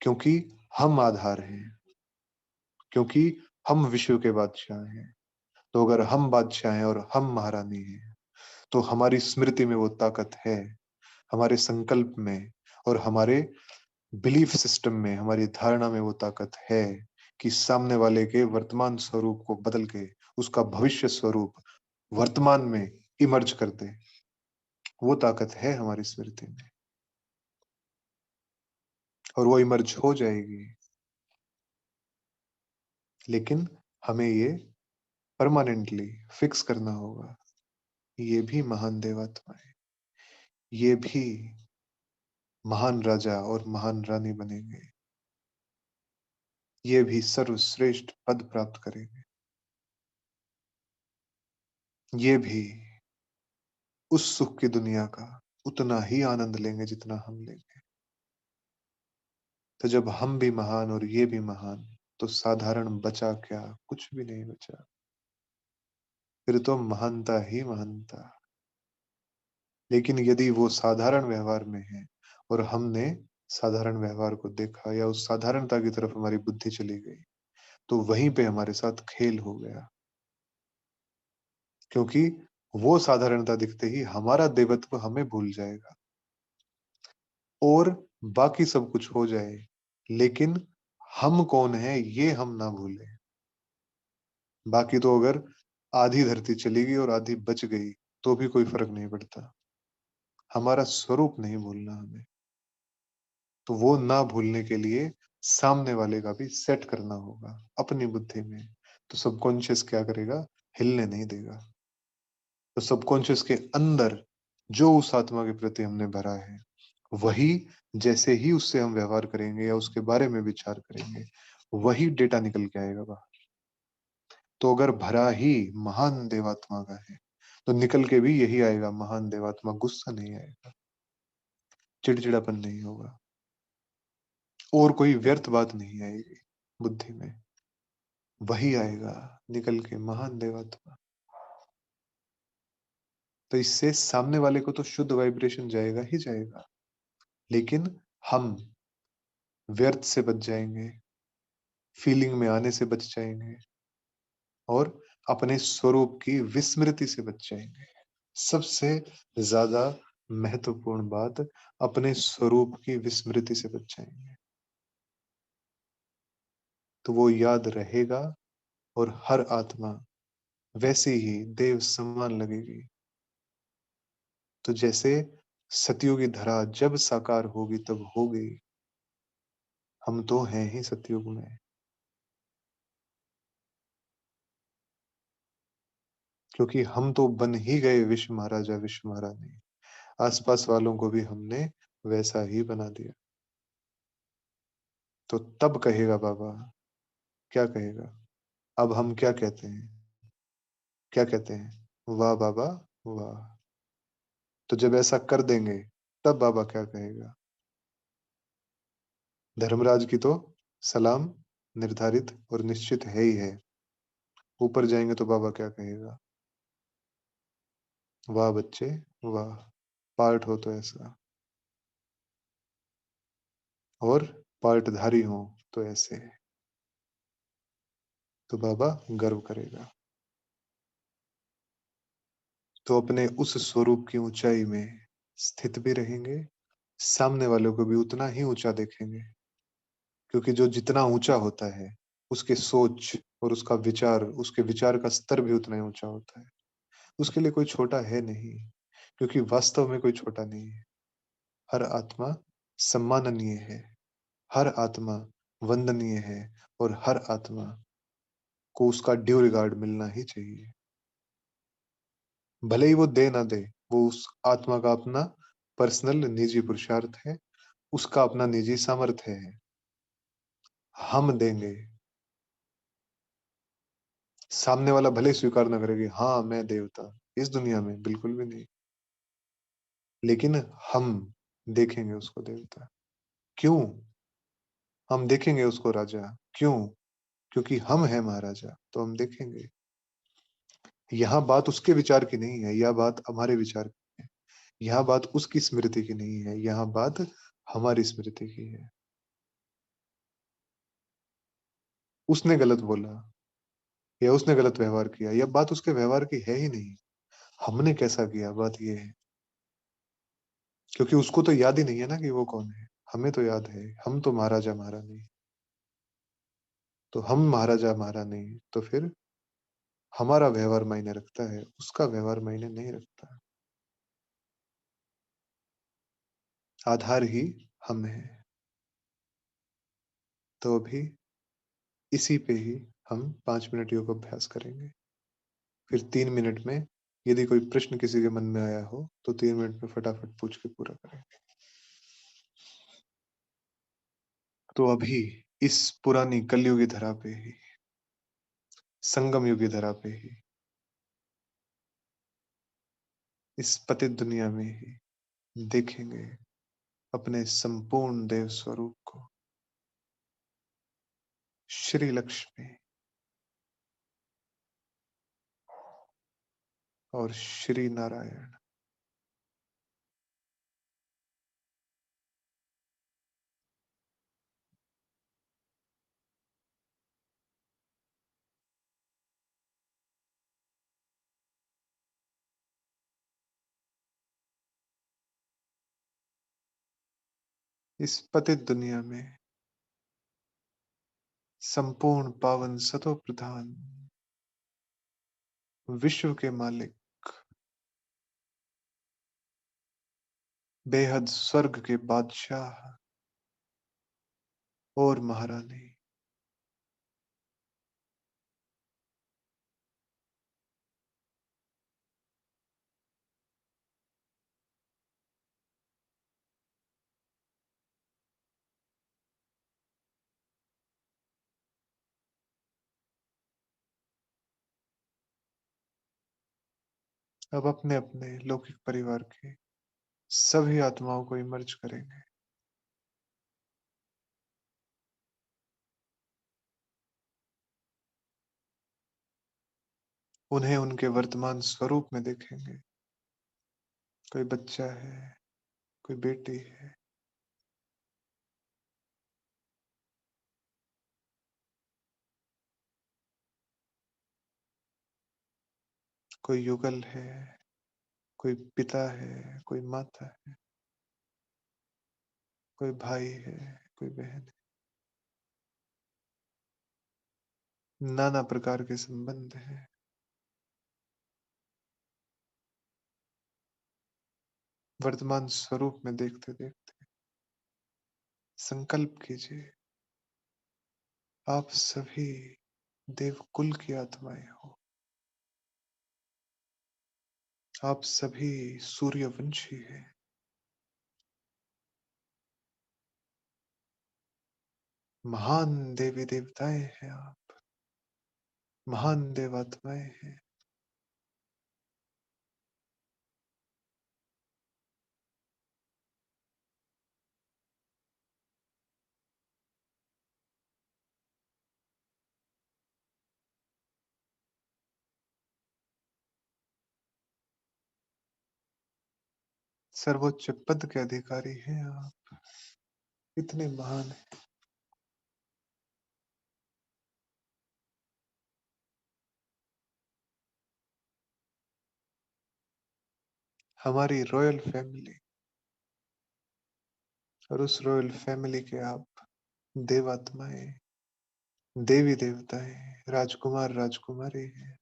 क्योंकि हम आधार हैं, क्योंकि हम विश्व के बादशाह हैं। तो अगर हम बादशाह हैं और हम महारानी हैं, तो हमारी स्मृति में वो ताकत है, हमारे संकल्प में और हमारे बिलीफ सिस्टम में, हमारी धारणा में वो ताकत है कि सामने वाले के वर्तमान स्वरूप को बदल के उसका भविष्य स्वरूप वर्तमान में इमर्ज कर दे। वो ताकत है हमारी स्मृति में और वो इमर्ज हो जाएगी। लेकिन हमें ये परमानेंटली फिक्स करना होगा। ये भी महान देवात्मा है, ये भी महान राजा और महान रानी बनेंगे, ये भी सर्वश्रेष्ठ पद प्राप्त करेंगे, ये भी उस सुख की दुनिया का उतना ही आनंद लेंगे जितना हम लेंगे। तो जब हम भी महान और ये भी महान, तो साधारण बचा क्या? कुछ भी नहीं बचा। फिर तो महानता ही महानता। लेकिन यदि वो साधारण व्यवहार में है और हमने साधारण व्यवहार को देखा या उस साधारणता की तरफ हमारी बुद्धि चली गई, तो वहीं पे हमारे साथ खेल हो गया, क्योंकि वो साधारणता दिखते ही हमारा देवत्व हमें भूल जाएगा और बाकी सब कुछ हो जाए, लेकिन हम कौन है ये हम ना भूले। बाकी तो अगर आधी धरती चली गई और आधी बच गई, तो भी कोई फर्क नहीं पड़ता। हमारा स्वरूप नहीं भूलना हमें। तो वो ना भूलने के लिए सामने वाले का भी सेट करना होगा अपनी बुद्धि में। तो सबकॉन्शियस क्या करेगा? हिलने नहीं देगा। तो सबकॉन्शियस के अंदर जो उस आत्मा के प्रति हमने भरा है, वही जैसे ही उससे हम व्यवहार करेंगे या उसके बारे में विचार करेंगे, वही डेटा निकल के आएगा बाहर। तो अगर भरा ही महान देवात्मा का है, तो निकल के भी यही आएगा, महान देवात्मा। गुस्सा नहीं आएगा, चिड़चिड़ापन नहीं होगा और कोई व्यर्थ बात नहीं आएगी बुद्धि में। वही आएगा निकल के, महान देवात्मा। तो इससे सामने वाले को तो शुद्ध वाइब्रेशन जाएगा ही जाएगा, लेकिन हम व्यर्थ से बच जाएंगे, फीलिंग में आने से बच जाएंगे और अपने स्वरूप की विस्मृति से बच जाएँगे। सबसे ज़्यादा महत्वपूर्ण बात, अपने स्वरूप की विस्मृति से बच जाएँगे। तो वो याद रहेगा और हर आत्मा वैसे ही देव समान लगेगी। तो जैसे सतयुगी धरा जब साकार होगी तब हो गई, हम तो हैं ही सतयुग में। क्योंकि हम तो बन ही गए विश्व महाराजा, विश्व महारानी। आस-पास वालों को भी हमने वैसा ही बना दिया। तो तब कहेगा बाबा, क्या कहेगा? अब हम क्या कहते हैं? क्या कहते हैं? वाह बाबा, वाह! तो जब ऐसा कर देंगे, तब बाबा क्या कहेगा? धर्मराज की तो सलाम निर्धारित और निश्चित है ही है। ऊपर जाएँगे तो बाबा क्या कहेगा? वाह बच्चे, वाह! पार्ट हो तो ऐसा और पार्टधारी हों तो ऐसे। तो बाबा गर्व करेगा। तो अपने उस स्वरूप की ऊँचाई में स्थित भी रहेंगे, सामने वालों को भी उतना ही ऊँचा देखेंगे। क्योंकि जो जितना ऊँचा होता है, उसकी सोच और उसके विचार का स्तर भी उतना ही ऊँचा होता है। उसके लिए कोई छोटा है नहीं, क्योंकि वास्तव में कोई छोटा नहीं है। हर आत्मा सम्माननीय है, हर आत्मा वंदनीय है और हर आत्मा को उसका ड्यू रिगार्ड मिलना ही चाहिए। भले ही वो दे ना दे, वो उस आत्मा का अपना पर्सनल निजी पुरुषार्थ है, उसका अपना निजी सामर्थ्य है। हम देंगे, सामने वाला भले ही स्वीकार ना करे कि हाँ, मैं देवता, इस दुनिया में बिल्कुल भी नहीं। लेकिन हम देखेंगे उसको देवता। क्यों? हम देखेंगे उसको राजा। क्यों? क्योंकि हम हैं महाराजा, तो हम देखेंगे। यहाँ बात उसके विचार की नहीं है, यह बात हमारे विचार की है। यहाँ बात उसकी स्मृति की नहीं है, यहाँ बात हमारी स्मृति की है। उसने गलत बोला या उसने गलत व्यवहार किया, यह बात उसके व्यवहार की है ही नहीं। हमने कैसा किया, बात ये है। क्योंकि उसको तो याद ही नहीं है ना कि वो कौन है। हमें तो याद है, हम तो महाराजा महारानी। तो हम महाराजा महारानी, तो फिर हमारा व्यवहार मायने रखता है, उसका व्यवहार मायने नहीं रखता। आधार ही हम हैं। तो अभी इसी पे ही हम 5 मिनट योग अभ्यास करेंगे। फिर 3 मिनट में यदि कोई प्रश्न किसी के मन में आया हो, तो 3 मिनट में फटाफट पूछ के पूरा करेंगे। तो अभी इस पुरानी कलयुगी धरा पे ही, संगम युगी धरा पे ही, इस पतित दुनिया में ही देखेंगे अपने संपूर्ण देव स्वरूप को। श्री लक्ष्मी और श्री नारायण। इस पतित दुनिया में संपूर्ण पावन सतो प्रधान विश्व के मालिक, बेहद स्वर्ग के बादशाह और महारानी, अब अपने अपने लौकिक परिवार के सभी आत्माओं को इमर्ज करेंगे। उन्हें उनके वर्तमान स्वरूप में देखेंगे। कोई बच्चा है, कोई बेटी है, कोई युगल है, कोई पिता है, कोई माता है, कोई भाई है, कोई बहन है। नाना प्रकार के संबंध हैं। वर्तमान स्वरूप में देखते-देखते संकल्प कीजिए, आप सभी देवकुल की आत्माएँ हो। आप सभी सूर्यवंशी हैं। महान देवी-देवताएँ हैं आप, महान देवात्माएँ हैं। सर्वोच्च पद के अधिकारी हैं आप, इतने महान हैं। हमारी रॉयल फैमिली और उस रॉयल फैमिली के आप देवात्माएँ, देवी-देवताएँ, राजकुमार, राजकुमारी हैं।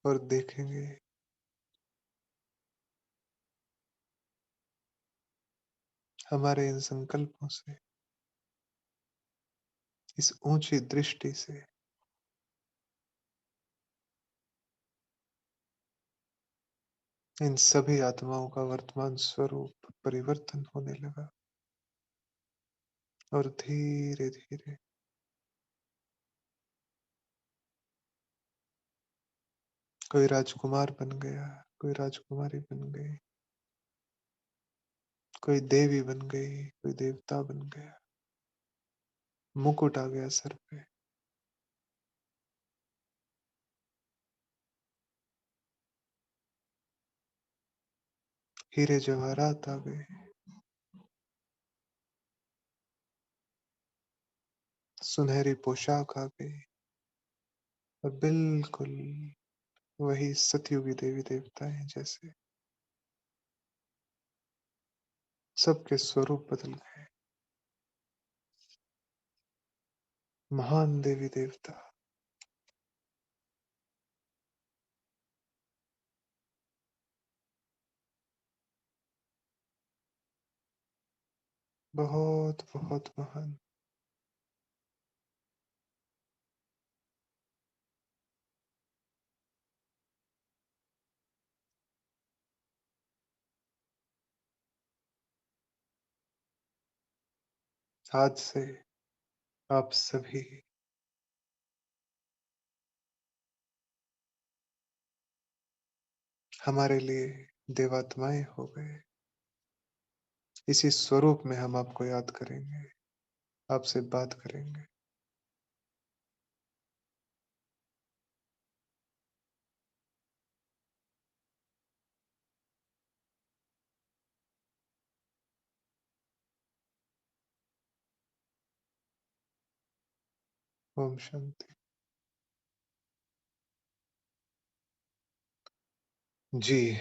और देखेंगे हमारे इन संकल्पों से, इस ऊँची दृष्टि से इन सभी आत्माओं का वर्तमान स्वरूप परिवर्तन होने लगा और धीरे-धीरे कोई राजकुमार बन गया, कोई राजकुमारी बन गई, कोई देवी बन गई, कोई देवता बन गया, मुकुट आ गया सर पे। हीरे जवाहरात आ गए, सुनहरी पोशाक आ गई और बिल्कुल वही सतयुगी देवी-देवता हैं जैसे, सबके स्वरूप बदल गए। महान देवी-देवता, बहुत-बहुत महान। आज से आप सभी हमारे लिए देवात्माएँ हो गए। इसी स्वरूप में हम आपको याद करेंगे, आपसे बात करेंगे। ओम शांति। जी,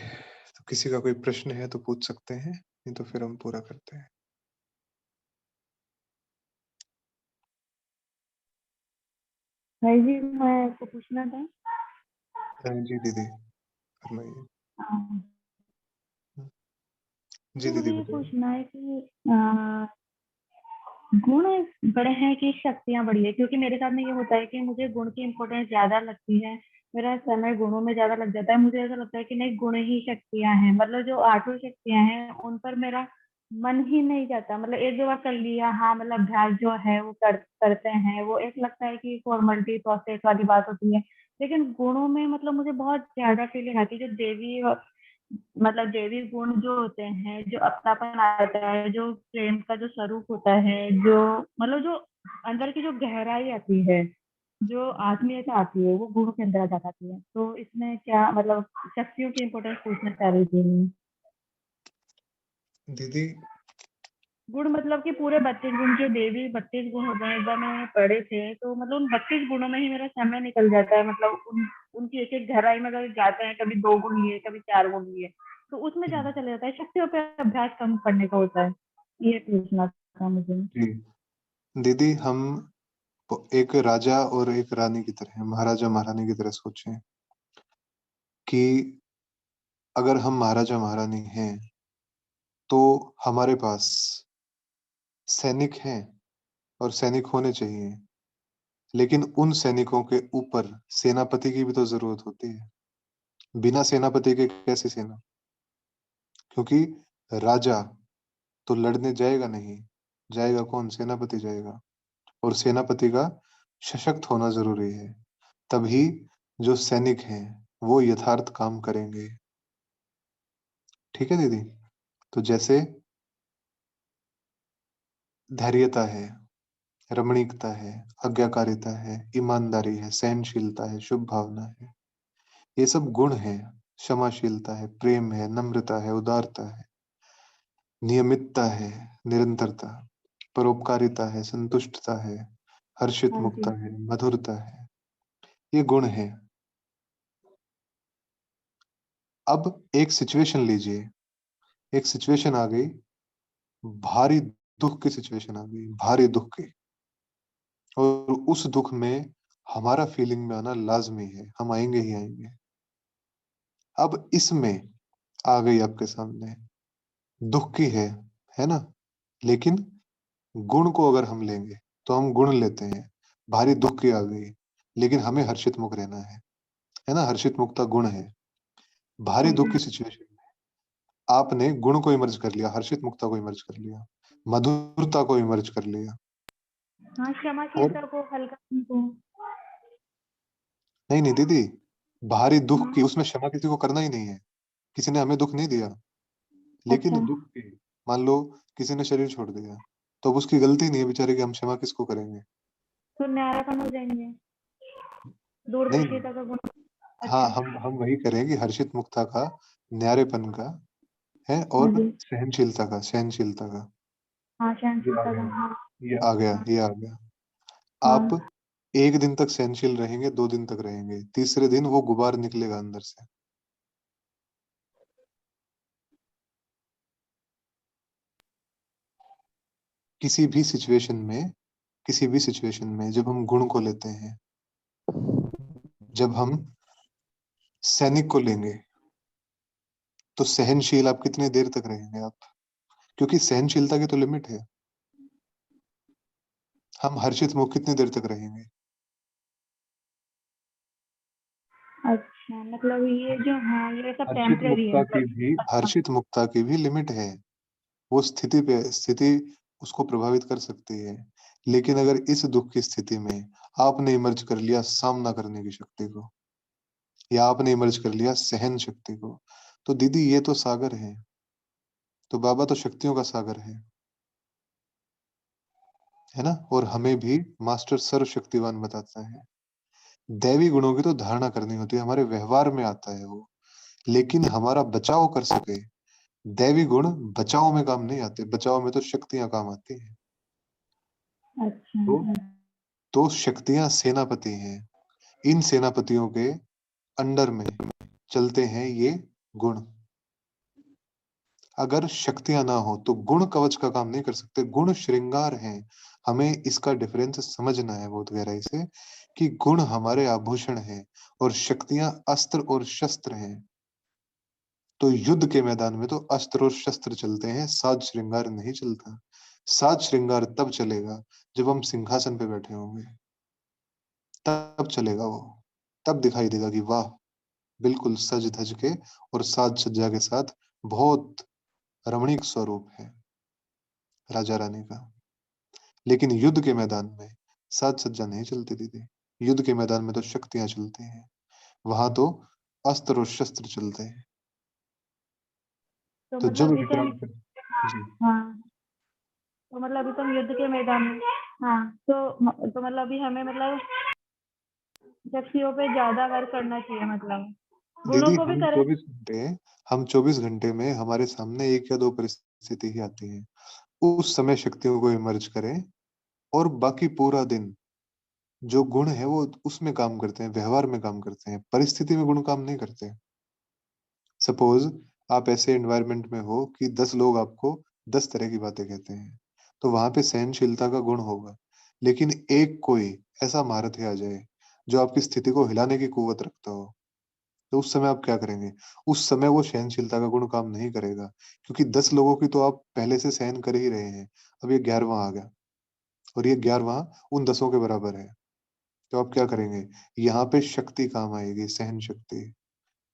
तो किसी का कोई प्रश्न है तो पूछ सकते हैं, नहीं तो फिर हम पूरा करते हैं। भाई जी, मैं आपको पूछना था। जी दीदी, फरमाइए। हाँ, हुँ, जी मुझे दीदी मुझे ये बताइए। पूछना है कि गुण बड़े हैं कि शक्तियाँ बड़ी है? क्योंकि मेरे साथ में ये होता है कि मुझे गुण की इम्पोर्टेंस ज़्यादा लगती है। मेरा समय गुणों में ज़्यादा लग जाता है। मुझे ऐसा लगता है कि नहीं, गुण ही शक्तियाँ हैं। मतलब जो आठों शक्तियाँ हैं, उन पर मेरा मन ही नहीं जाता। मतलब 1-2 बार कर लिया, हाँ, मतलब अभ्यास जो है वो करते हैं। वो एक लगता है कि फॉर्मेलिटी प्रोसेस वाली बात होती है। लेकिन गुणों में मतलब मुझे बहुत ज़्यादा फीलिंग आती है, जो देवी मतलब दैवी गुण जो होते हैं, जो अपनापन आता है, जो प्रेम का जो स्वरूप होता है, जो मतलब जो अंदर की जो गहराई आती है, जो आत्मीयता आती है वो गुणों के अंदर आ जाती है। तो इसमें क्या मतलब शक्तियों की इम्पोर्टेंस पूछना चाह रही थी मैं। दीदी गुण मतलब कि पूरे 32 गुण जो देवी 32 गुण होते हैं, एक बार मैंने पढ़े थे, तो मतलब उन 32 गुणों में ही मेरा समय निकल जाता है। मतलब उनकी एक-एक गहराई में अगर जाते हैं, कभी 2 गुण लिए, कभी 4 गुण लिए, तो उसमें ज़्यादा चले जाता है। शक्तियों पे अभ्यास कम करने का होता है। ये पूछना था मुझे। जी दीदी, हम एक राजा और एक रानी की तरह, महाराजा महारानी की तरह सोचें कि अगर हम महाराजा महारानी हैं, तो हमारे पास सैनिक हैं और सैनिक होने चाहिए, लेकिन उन सैनिकों के ऊपर सेनापति की भी तो जरूरत होती है। बिना सेनापति के कैसी सेना? क्योंकि राजा तो लड़ने जाएगा नहीं, जाएगा कौन? सेनापति जाएगा। और सेनापति का सशक्त होना जरूरी है, तभी जो सैनिक हैं वो यथार्थ काम करेंगे। ठीक है दीदी? तो जैसे धैर्यता है, रमणीकता है, आज्ञाकारिता है, ईमानदारी है, सहनशीलता है, शुभ भावना है, ये सब गुण हैं। क्षमाशीलता है, प्रेम है, नम्रता है, उदारता है, नियमितता है, निरंतरता, परोपकारिता है, संतुष्टता है, हर्षित हाँ मुक्ता जी। है, मधुरता है, ये गुण हैं। अब एक सिचुएशन लीजिए, एक सिचुएशन आ गई, भारी दुख की सिचुएशन आ गई, भारी दुख की, और उस दुख में हमारा फीलिंग में आना लाजमी है, हम आएंगे ही आएंगे। अब इसमें आ गई आपके सामने, दुख की है ना? लेकिन गुण को अगर हम लेंगे तो हम गुण लेते हैं। भारी दुख की आ गई, लेकिन हमें हर्षित मुख रहना है ना? हर्षित मुक्ता गुण है। भारी हाँ दुख जी। की सिचुएशन में आपने गुण को इमर्ज कर लिया, हर्षित मुक्ता को इमर्ज कर लिया, मधुरता को इमर्ज कर लिया। हाँ, और क्षमाशीलता को हल्का को। नहीं नहीं दीदी, भारी दुख की हाँ, उसमें क्षमा किसी को करना ही नहीं है। किसी ने हमें दुख नहीं दिया, अच्छा। लेकिन दुख की, मान लो किसी ने शरीर छोड़ दिया, तो अब उसकी गलती नहीं है बेचारे की, हम क्षमा किसको करेंगे? तो न्यारापन हो जाएँगे। नहीं नहीं, दूरदर्शिता का गुण। हाँ, अच्छा। हम वही करेंगे, हर्षित मुक्ता का, न्यारेपन का है, हाँ और जी। सहनशीलता का। हाँ, ये आ सहनशीलता का। गया, हाँ, ये आ गया, हाँ, ये आ गया। आप हाँ। 1 दिन तक सहनशील रहेंगे, 2 दिन तक रहेंगे, तीसरे दिन वो गुबार निकलेगा अंदर से। किसी भी सिचुएशन में, किसी भी सिचुएशन में जब हम गुण को लेते हैं, जब हम सैनिक को लेंगे, तो सहनशील आप कितने देर तक रहेंगे आप? क्योंकि सहनशीलता की तो लिमिट है। हम हर्षित मुख कितनी देर तक रहेंगे? अच्छा, मतलब ये जो हाँ, ये सब हर्षित टेम्परेरी है मुक्ता की मतलब। भी, अच्छा। हर्षित मुक्ता की भी लिमिट है। वो स्थिति उसको प्रभावित कर सकती है। लेकिन अगर इस दुख की स्थिति में आपने इमर्ज कर लिया सामना करने की शक्ति को, या आपने इमर्ज कर लिया सहन शक्ति को, तो दीदी ये तो सागर है। तो बाबा तो शक्तियों का सागर है ना? और हमें भी मास्टर सर्वशक्तिवान बताता है। दैवी गुणों की तो धारणा करनी होती है, हमारे व्यवहार में आता है वो, लेकिन हमारा बचाव कर सके, दैवी गुण बचाव में काम नहीं आते, बचाव में तो शक्तियां काम आती हैं। अच्छा। तो तो शक्तियां सेनापति हैं, इन सेनापतियों के अंडर में चलते हैं ये गुण। अगर शक्तियां ना हो तो गुण कवच का काम नहीं कर सकते, गुण श्रृंगार हैं। हमें इसका डिफरेंस समझना है बहुत गहराई से, कि गुण हमारे आभूषण हैं और शक्तियां अस्त्र और शस्त्र हैं। तो युद्ध के मैदान में तो अस्त्र और शस्त्र चलते हैं, साज श्रृंगार नहीं चलता। साज श्रृंगार तब चलेगा जब हम सिंहासन पे बैठे होंगे, तब चलेगा वो। तब दिखाई देगा कि वाह, बिल्कुल सज धज के और साज सज्जा के साथ बहुत रमणीक स्वरूप है राजा रानी का। लेकिन युद्ध के मैदान में साज सज्जा नहीं चलती दीदी। युद्ध के मैदान में तो शक्तियां चलती हैं, वहां तो अस्त्र और शस्त्र चलते हैं। तो तो मतलब जब अभी तो हम। विक्रांत, जी, हाँ, तो मतलब अभी तो हम युद्ध के मैदान में। हाँ, तो मतलब अभी हमें मतलब शक्तियों पे ज़्यादा वर्क करना चाहिए मतलब। गुणों दीदी को भी करें। हम 24 घंटे में हमारे सामने 1 या 2 परिस्थिति ही आती हैं। उस समय शक्तियों को इमर्ज करें और बाकी पूरा दिन जो गुण है वो उसमें काम करते हैं, व्यवहार में काम करते हैं, परिस्थिति में गुण काम नहीं करते। सपोज़ आप ऐसे एनवायरनमेंट में हो कि 10 लोग आपको 10 तरह की बातें कहते हैं, तो वहाँ पे सहनशीलता का गुण होगा। लेकिन एक कोई ऐसा महारथी आ जाए, जो आपकी स्थिति को हिलाने की कुव्वत रखता हो, तो उस समय आप क्या करेंगे? उस समय वो सहनशीलता का गुण काम नहीं करेगा, क्योंकि 10 लोगों की तो आप पहले से सहन कर ही रहे हैं। अब ये 11वाँ आ गया और ये 11वाँ उन 10ओं के बराबर है। तो आप क्या करेंगे? यहाँ पे शक्ति काम आएगी, सहन शक्ति,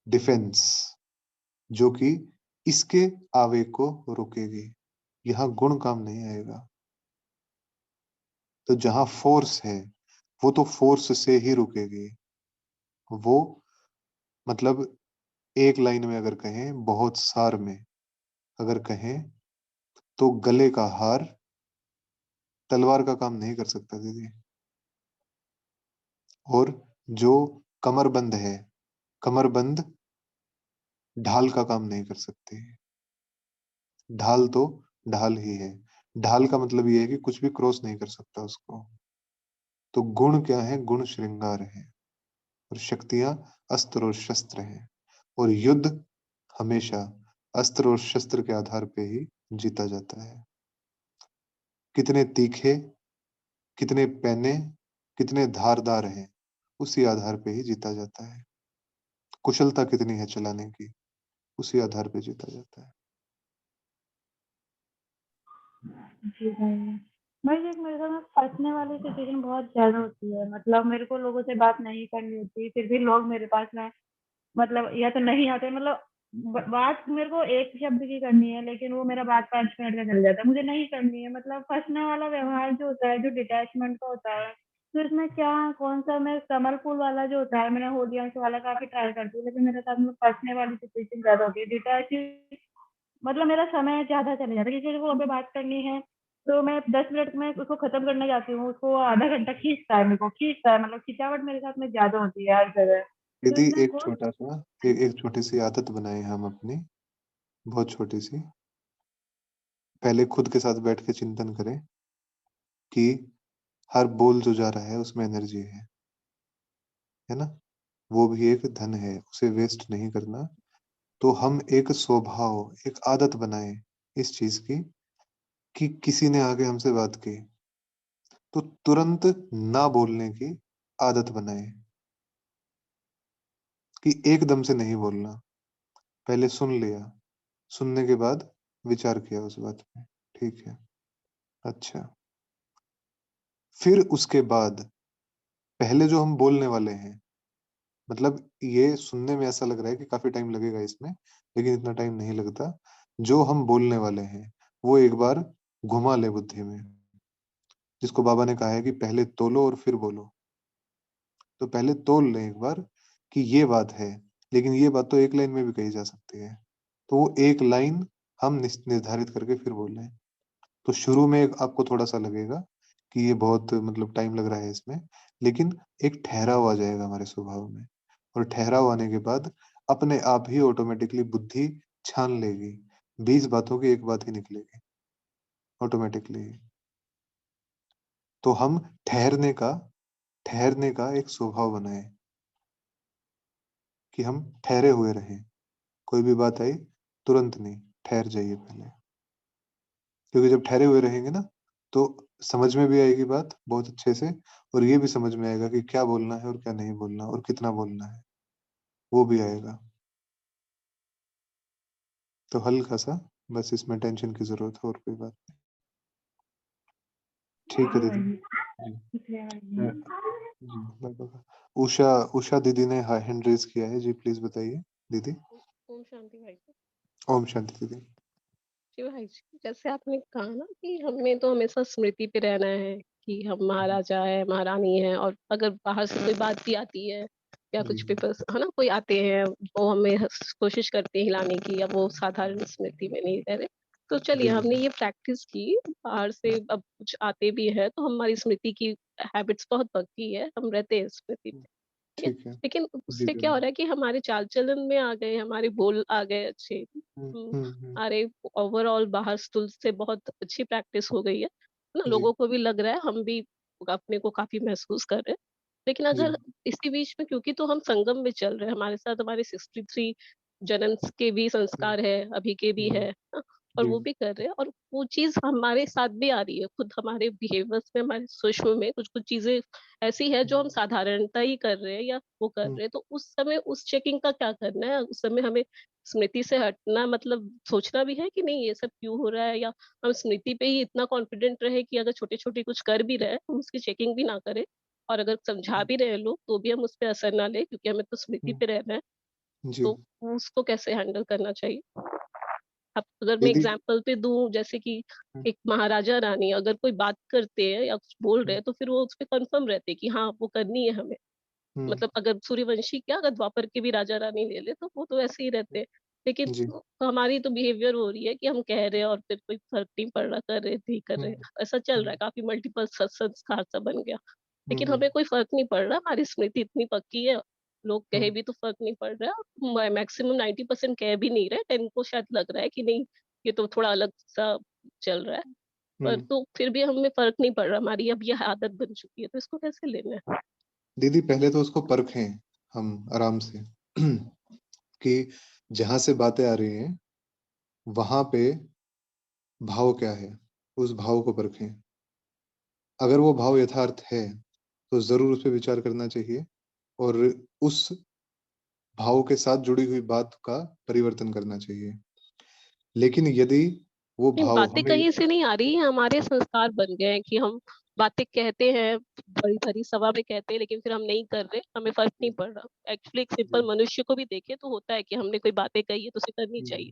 डिफेंस, जो कि इसके आवेग को रोकेगी। यहाँ गुण काम नहीं आएगा। तो जहाँ फ़ोर्स है, वो तो फ़ोर्स से ही रुकेगी। वो मतलब एक लाइन में अगर कहें, बहुत सार में अगर कहें, तो गले का हार तलवार का काम नहीं कर सकता दीदी। और जो कमरबंद है, कमरबंद ढाल का काम नहीं कर सकती। ढाल तो ढाल ही है। ढाल का मतलब ये है कि कुछ भी क्रॉस नहीं कर सकता उसको। तो गुण क्या है? गुण श्रृंगार है और शक्तियाँ अस्त्र और शस्त्र हैं और युद्ध हमेशा अस्त्र और शस्त्र के आधार पे ही जीता जाता है। कितने तीखे, कितने पैने, कितने धारदार हैं, उसी आधार पे ही जीता जाता है। कुशलता कितनी है चलाने की, उसी आधार पे जीता जाता है। जी भाई। भाई देख मेरे साथ ना फँसने वाली सिचुएशन बहुत ज़्यादा होती है। मतलब मेरे को लोगों से बात नहीं करनी होती, फिर भी लोग मेरे पास में मतलब या तो नहीं आते मतलब बात मेरे को एक शब्द की करनी है लेकिन वो मेरा बात 5 मिनट का चल जाता है। मुझे नहीं करनी है मतलब फँसने वाला व्यवहार जो होता है, जो डिटैचमेंट का होता है, तो इसमें क्या कौन-सा मैं कमल फूल वाला जो होता है, मैंने होलियांश वाला काफ़ी ट्राई करती हूँ, लेकिन मेरे साथ में फँसने वाली सिचुएशन ज़्यादा होती है। डिटैच मतलब मेरा समय ज़्यादा चले जाता है, किसी को अगर बात करनी है, तो मैं 10 मिनट में उसको खत्म करने जाती हूँ, उसको आधा घंटा खींचता है मेरे को, खींचता है मतलब खिंचावट मेरे साथ में ज़्यादा होती है हर जगह। तो यदि इसमें एक बहुत छोटा-सा एक छोटी-सी आदत बनाएँ हम अपनी, बहुत छोटी-सी, पहले खुद के साथ बैठ के चिंतन करें कि हर बोल जो जा रहा है उसमें एनर्जी है ना? वो भी एक धन है, उसे वेस्ट नहीं करना। तो हम एक स्वभाव, एक आदत बनाएँ इस चीज़ की कि किसी ने आके हमसे बात की, तो तुरंत ना बोलने की आदत बनाएँ कि एकदम से नहीं बोलना। पहले सुन लिया, सुनने के बाद विचार किया उस बात पे, ठीक है, अच्छा। फिर उसके बाद पहले जो हम बोलने वाले हैं, मतलब ये सुनने में ऐसा लग रहा है कि काफ़ी टाइम लगेगा इसमें, लेकिन इतना टाइम नहीं लगता। जो हम बोलने वाले हैं, वो एक बार घुमा लें बुद्धि में, जिसको बाबा ने कहा है कि पहले तोलो और फिर बोलो। तो पहले तौल लें एक बार कि ये बात है, लेकिन ये बात तो एक लाइन में भी कही जा सकती है। तो वो एक लाइन हम निर्धारित करके फिर बोलें। तो शुरू में आपको थोड़ा-सा लगेगा कि ये बहुत मतलब टाइम लग रहा है इसमें, लेकिन एक ठहराव आ जाएगा हमारे स्वभाव में और ठहराव आने के बाद अपने आप ही ऑटोमैटिकली बुद्धि छान लेगी। 20 बातों की एक बात ही निकलेगी, ऑटोमैटिकली। तो हम ठहरने का एक स्वभाव बनाएँ कि हम ठहरे हुए रहें। कोई भी बात आई, तुरंत नहीं, ठहर जाइए पहले। क्योंकि जब ठहरे हुए रहेंगे ना, तो समझ में भी आएगी बात बहुत अच्छे से और ये भी समझ में आएगा कि क्या बोलना है और क्या नहीं बोलना और कितना बोलना है, वो भी आएगा। तो हल्का-सा बस इसमें टेंशन की ज़रूरत है और कोई बात नहीं। ठीक है जी दीदी। भाई, जी, शुक्रिया मैं भाई। जी, बाय-बाय। उषा उषा दीदी ने हैंड रेज़ किया है। जी, प्लीज़ बताइए दीदी। ओम शांति भाई जी। ओम शांति दीदी। जी भाई जी, जैसे आपने कहा ना कि हमें तो हमेशा स्मृति पे रहना है कि हम महाराजा है, महारानी है और अगर बाहर से कोई बात भी आती है या जी, कुछ पीपल्स है ना कोई आते हैं वो हमें कोशिश करते हैं हिलाने की या वो साधारण स्मृति में नहीं रह रहे। तो चलिए जी हमने दीदी। ये प्रैक्टिस की, बाहर से अब कुछ आते भी हैं तो हमारी स्मृति की हैबिट्स बहुत पक्की है, हम रहते हैं स्मृति पे। है? ठीक है। लेकिन जी, उससे क्या दीदी। हो रहा है कि हमारे चाल-चलन में आ गए, हमारे बोल आ गए अच्छे। हुँ, हुँ, हुँ, हुँ। हमारे ओवरऑल बाहर स्टूल से बहुत अच्छी प्रैक्टिस हो गई है ना? जी, लोगों को भी लग रहा है, हम भी अपने को काफ़ी महसूस कर रहे हैं। लेकिन जी। अगर इसी बीच में, क्योंकि तो हम संगम में चल रहे हैं, हमारे साथ हमारे 63 जन्म के भी हुँ, संस्कार है, अभी के भी हुँ। है ना? और जी, वो भी कर रहे हैं और वो चीज़ हमारे साथ भी आ रही है। खुद हमारे बिहेवियर्स में, हमारे सूक्ष्म में कुछ-कुछ चीज़ें ऐसी है जो हम हुँ, साधारणतः ही कर रहे हैं या वो कर हुँ, रहे हैं, तो उस समय उस चेकिंग का क्या करना है? उस समय हमें स्मृति से हटना, मतलब सोचना भी है कि नहीं ये सब क्यों हो रहा है, या हम स्मृति पे ही इतना कॉन्फिडेंट रहे कि अगर छोटे-छोटे कुछ कर भी रहे हैं, हम उसकी चेकिंग भी ना करें, और अगर समझा हुँ, भी रहे हैं लोग, तो भी हम उस पे असर ना लें, क्योंकि हमें तो स्मृति हुँ। पे रहना है। जी। तो उसको कैसे हैंडल करना चाहिए? अब अगर मैं दीदी। एग्ज़ाम्पल पे दूँ, जैसे कि हुँ, एक महाराजा-रानी अगर कोई बात करते हैं या कुछ बोल रहे हुँ, हैं, तो फिर वो उसपे कन्फर्म रहते हैं कि हाँ, वो करनी है हमें। हुँ, मतलब अगर सूर्यवंशी क्या, अगर द्वापर के भी राजा-रानी ले लें, तो वो तो ऐसे ही रहते हैं। लेकिन जी। तो हमारी तो बिहेवियर हो रही है कि हम कह रहे हैं और फिर कोई फ़र्क नहीं पड़ रहा, कर रहे थे ही कर हुँ, रहे हैं। ऐसा चल रहा है, हुँ, काफ़ी मल्टीपल संस्कार सा बन गया। हुँ, लेकिन हुँ, हमें कोई फ़र्क नहीं पड़ रहा, हमारी स्मृति इतनी पक्की है, लोग हुँ, कहे भी तो फ़र्क नहीं पड़ रहा है। मैक्सिमम 90% कह भी नहीं रहे, 10 को शायद लग रहा है कि नहीं, ये तो थोड़ा अलग-सा चल रहा है। पर हुँ। तो फिर भी हमें फ़र्क नहीं पड़ रहा, हमारी अब ये आदत बन चुकी है, तो इसको कैसे लेना है? दीदी, पहले तो उसको परखें हम आराम से कि जहाँ से बातें आ रही हैं, वहाँ पे भाव क्या है? उस भाव को परखें। अगर वो भाव यथार्थ है, तो ज़रूर उस पे विचार करना चाहिए और उस भाव के साथ जुड़ी हुई बात का परिवर्तन करना चाहिए। लेकिन यदि वो नहीं, भाव बातें हमें कहीं से नहीं आ रही हैं, हमारे संस्कार बन गए हैं कि हम बातें कहते हैं, बड़ी-बड़ी सभा में कहते हैं, लेकिन फिर हम नहीं कर रहे, हमें फ़र्क नहीं जी, पड़ रहा। एक्चुअली एक जी, सिंपल मनुष्य को भी देखें तो होता है कि हमने कोई बातें कही है तो उसे करनी हुँ, चाहिए।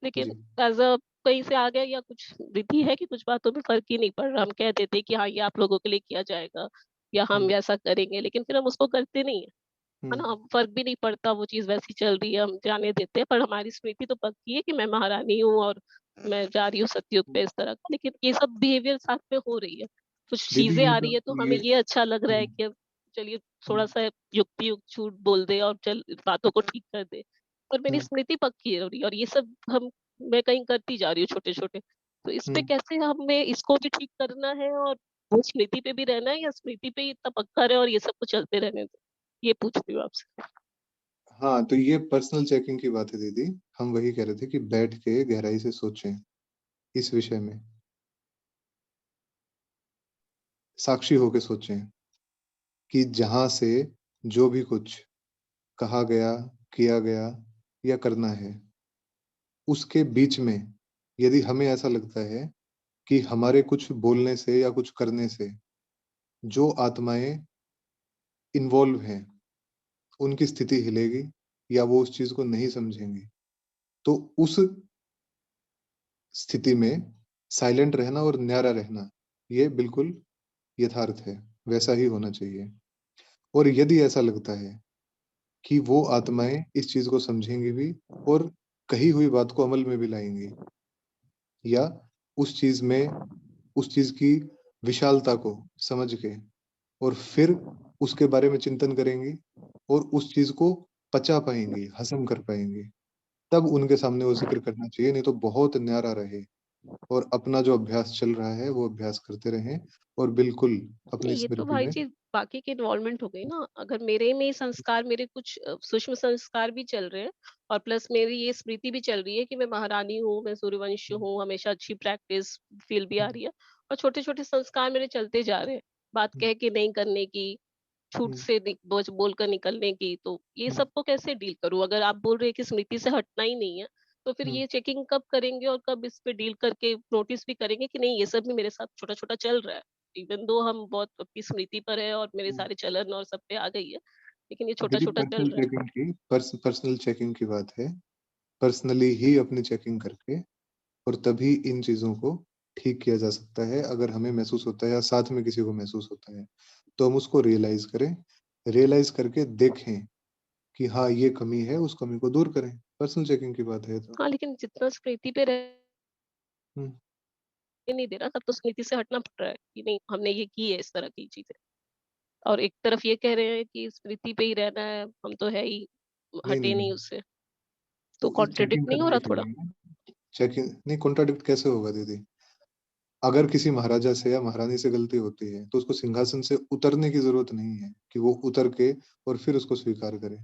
लेकिन जी, ऐज़ अ कहीं से आ गया, या कुछ विधि है कि कुछ बातों में फ़र्क ही नहीं पड़ रहा। हम कह देते हैं कि हाँ, ये आप लोगों के लिए किया जाएगा या हम हुँ, ऐसा करेंगे, लेकिन फिर हम उसको करते नहीं हैं। है हुँ, ना? फ़र्क भी नहीं पड़ता, वो चीज़ वैसी चल रही है, हम जाने देते हैं, पर हमारी स्मृति तो पक्की है कि मैं महारानी हूँ और मैं जा रही हूँ सतयुग हुँ। पे, इस तरह का। लेकिन ये सब बिहेवियर साथ में हो रही है। कुछ दीदी चीज़ें ये आ रही सब है तो हमें ये ये अच्छा लग रहा है हुँ, कि अब चलिए हुँ, थोड़ा-सा युक्ति-युक्त झूठ बोल दें और चल बातों को ठीक कर दें। पर मेरी हुँ, स्मृति पक्की है, और ये सब मैं कहीं करती जा रही हूँ छोटे-छोटे। तो इस हुँ। पे कैसे हमें इसको भी ठीक करना है, और वो स्मृति पे भी रहना है, या स्मृति पे ही इतना पक्का रहे और ये सब कुछ चलते रहने दें? ये पूछ रही हूँ आपसे। हाँ, तो ये पर्सनल चेकिंग की बात है दीदी। हम वही कह रहे थे कि बैठ के गहराई से सोचें इस विषय में, साक्षी होके सोचें कि जहाँ से जो भी कुछ कहा गया, किया गया या करना है, उसके बीच में यदि हमें ऐसा लगता है कि हमारे कुछ बोलने से या कुछ करने से जो आत्माएँ इन्वॉल्व हैं, उनकी स्थिति हिलेगी या वो उस चीज़ को नहीं समझेंगी, तो उस स्थिति में साइलेंट रहना और न्यारा रहना, ये बिल्कुल यथार्थ है, वैसा ही होना चाहिए। और यदि ऐसा लगता है कि वो आत्माएँ इस चीज़ को समझेंगी भी और कही हुई बात को अमल में भी लाएँगी या उस चीज़ में उस चीज़ की विशालता को समझ के और फिर उसके बारे में चिंतन करेंगी और उस चीज़ को पचा पाएँगी, हज़म कर पाएँगी, तब उनके सामने वो ज़िक्र करना चाहिए, नहीं तो बहुत न्यारा रहे और अपना जो अभ्यास चल रहा है, वो अभ्यास करते रहें और बिल्कुल अपनी नहीं, ये तो स्मृति भाई में चीज़ बाकी की इन्वॉल्वमेंट हो गई ना। अगर मेरे में ही संस्कार, मेरे कुछ सूक्ष्म संस्कार भी चल रहे हैं, और प्लस मेरी ये स्मृति भी चल रही है कि मैं महारानी हूँ, मैं सूर्यवंशी हुँ, हूँ, हमेशा अच्छी प्रैक्टिस फ़ील भी आ हुँ, रही है, और छोटे-छोटे संस्कार मेरे चलते जा रहे हैं। बात हुँ, कह के नहीं करने की, झूठ हुँ, से बोलकर निकलने की, तो ये हुँ, सबको कैसे डील करूँ? अगर आप बोल रहे हैं कि स्मृति से हटना ही नहीं है, तो फिर हुँ, ये चेकिंग कब करेंगे और कब इस पे डील करके नोटिस भी करेंगे कि नहीं, ये सब भी मेरे साथ छोटा-छोटा चल रहा है। इवन दो हम बहुत अपनी स्मृति पर है और मेरे हुँ। सारे चलन और सब पे आ गई है, लेकिन ये दीदी, छोटा-छोटा चल रहा है। पर्सनल चेकिंग की बात है। पर्सनली ही अपनी चेकिंग करके और तभी इन चीज़ों को ठीक किया जा सकता है। अगर हमें महसूस होता है या साथ में किसी को महसूस होता है, तो हम उसको रियलाइज़ करें। रियलाइज़ करके देखें कि हाँ, ये कमी है, उस कमी को दूर करें। पर्सनल चेकिंग की बात है ये तो। हाँ, लेकिन जितना स्मृति पे रहने हुँ। नहीं दे रहा, तब तो स्मृति से हटना पड़ रहा है कि नहीं, हमने ये की है इस तरह की चीज़ें। और एक तरफ ये कह रहे हैं कि स्मृति पे ही रहना है, हम तो है ही, नहीं, हटे नहीं, नहीं नहीं। उससे। तो तो चेकिंग कॉन्ट्रडिक्ट नहीं हो करने रहा के थोड़ा? लिए चेकिंग नहीं, कॉन्ट्राडिक्ट कैसे होगा दीदी? अगर किसी महाराजा से या महारानी से गलती होती है, तो उसको सिंहासन से उतरने की ज़रूरत नहीं है कि वो उतर के और फिर उसको स्वीकार करे।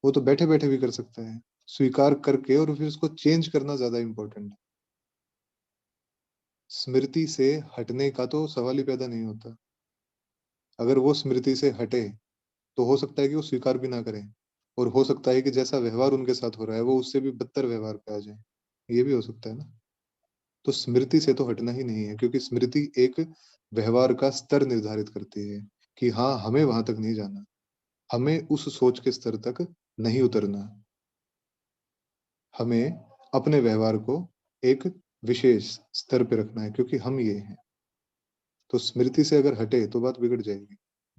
वो तो बैठे-बैठे भी कर सकता है। स्वीकार करके और फिर उसको चेंज करना ज़्यादा इम्पोर्टेंट है। स्मृति से हटने का तो सवाल ही पैदा नहीं होता। अगर वो स्मृति से हटे, तो हो सकता है कि वो स्वीकार भी ना करें और हो सकता है कि जैसा व्यवहार उनके साथ हो रहा है, वो उससे भी बदतर व्यवहार पे आ जाएँ। ये भी हो सकता है ना? तो स्मृति से तो हटना ही नहीं है, क्योंकि स्मृति एक व्यवहार का स्तर निर्धारित करती है कि हाँ, हमें वहाँ तक नहीं जाना। हमें उस सोच के स्तर तक नहीं उतरना। हमें अपने व्यवहार को एक विशेष स्तर पे रखना है, क्योंकि हम ये हैं। तो स्मृति से अगर हटे तो बात बिगड़ जाएगी।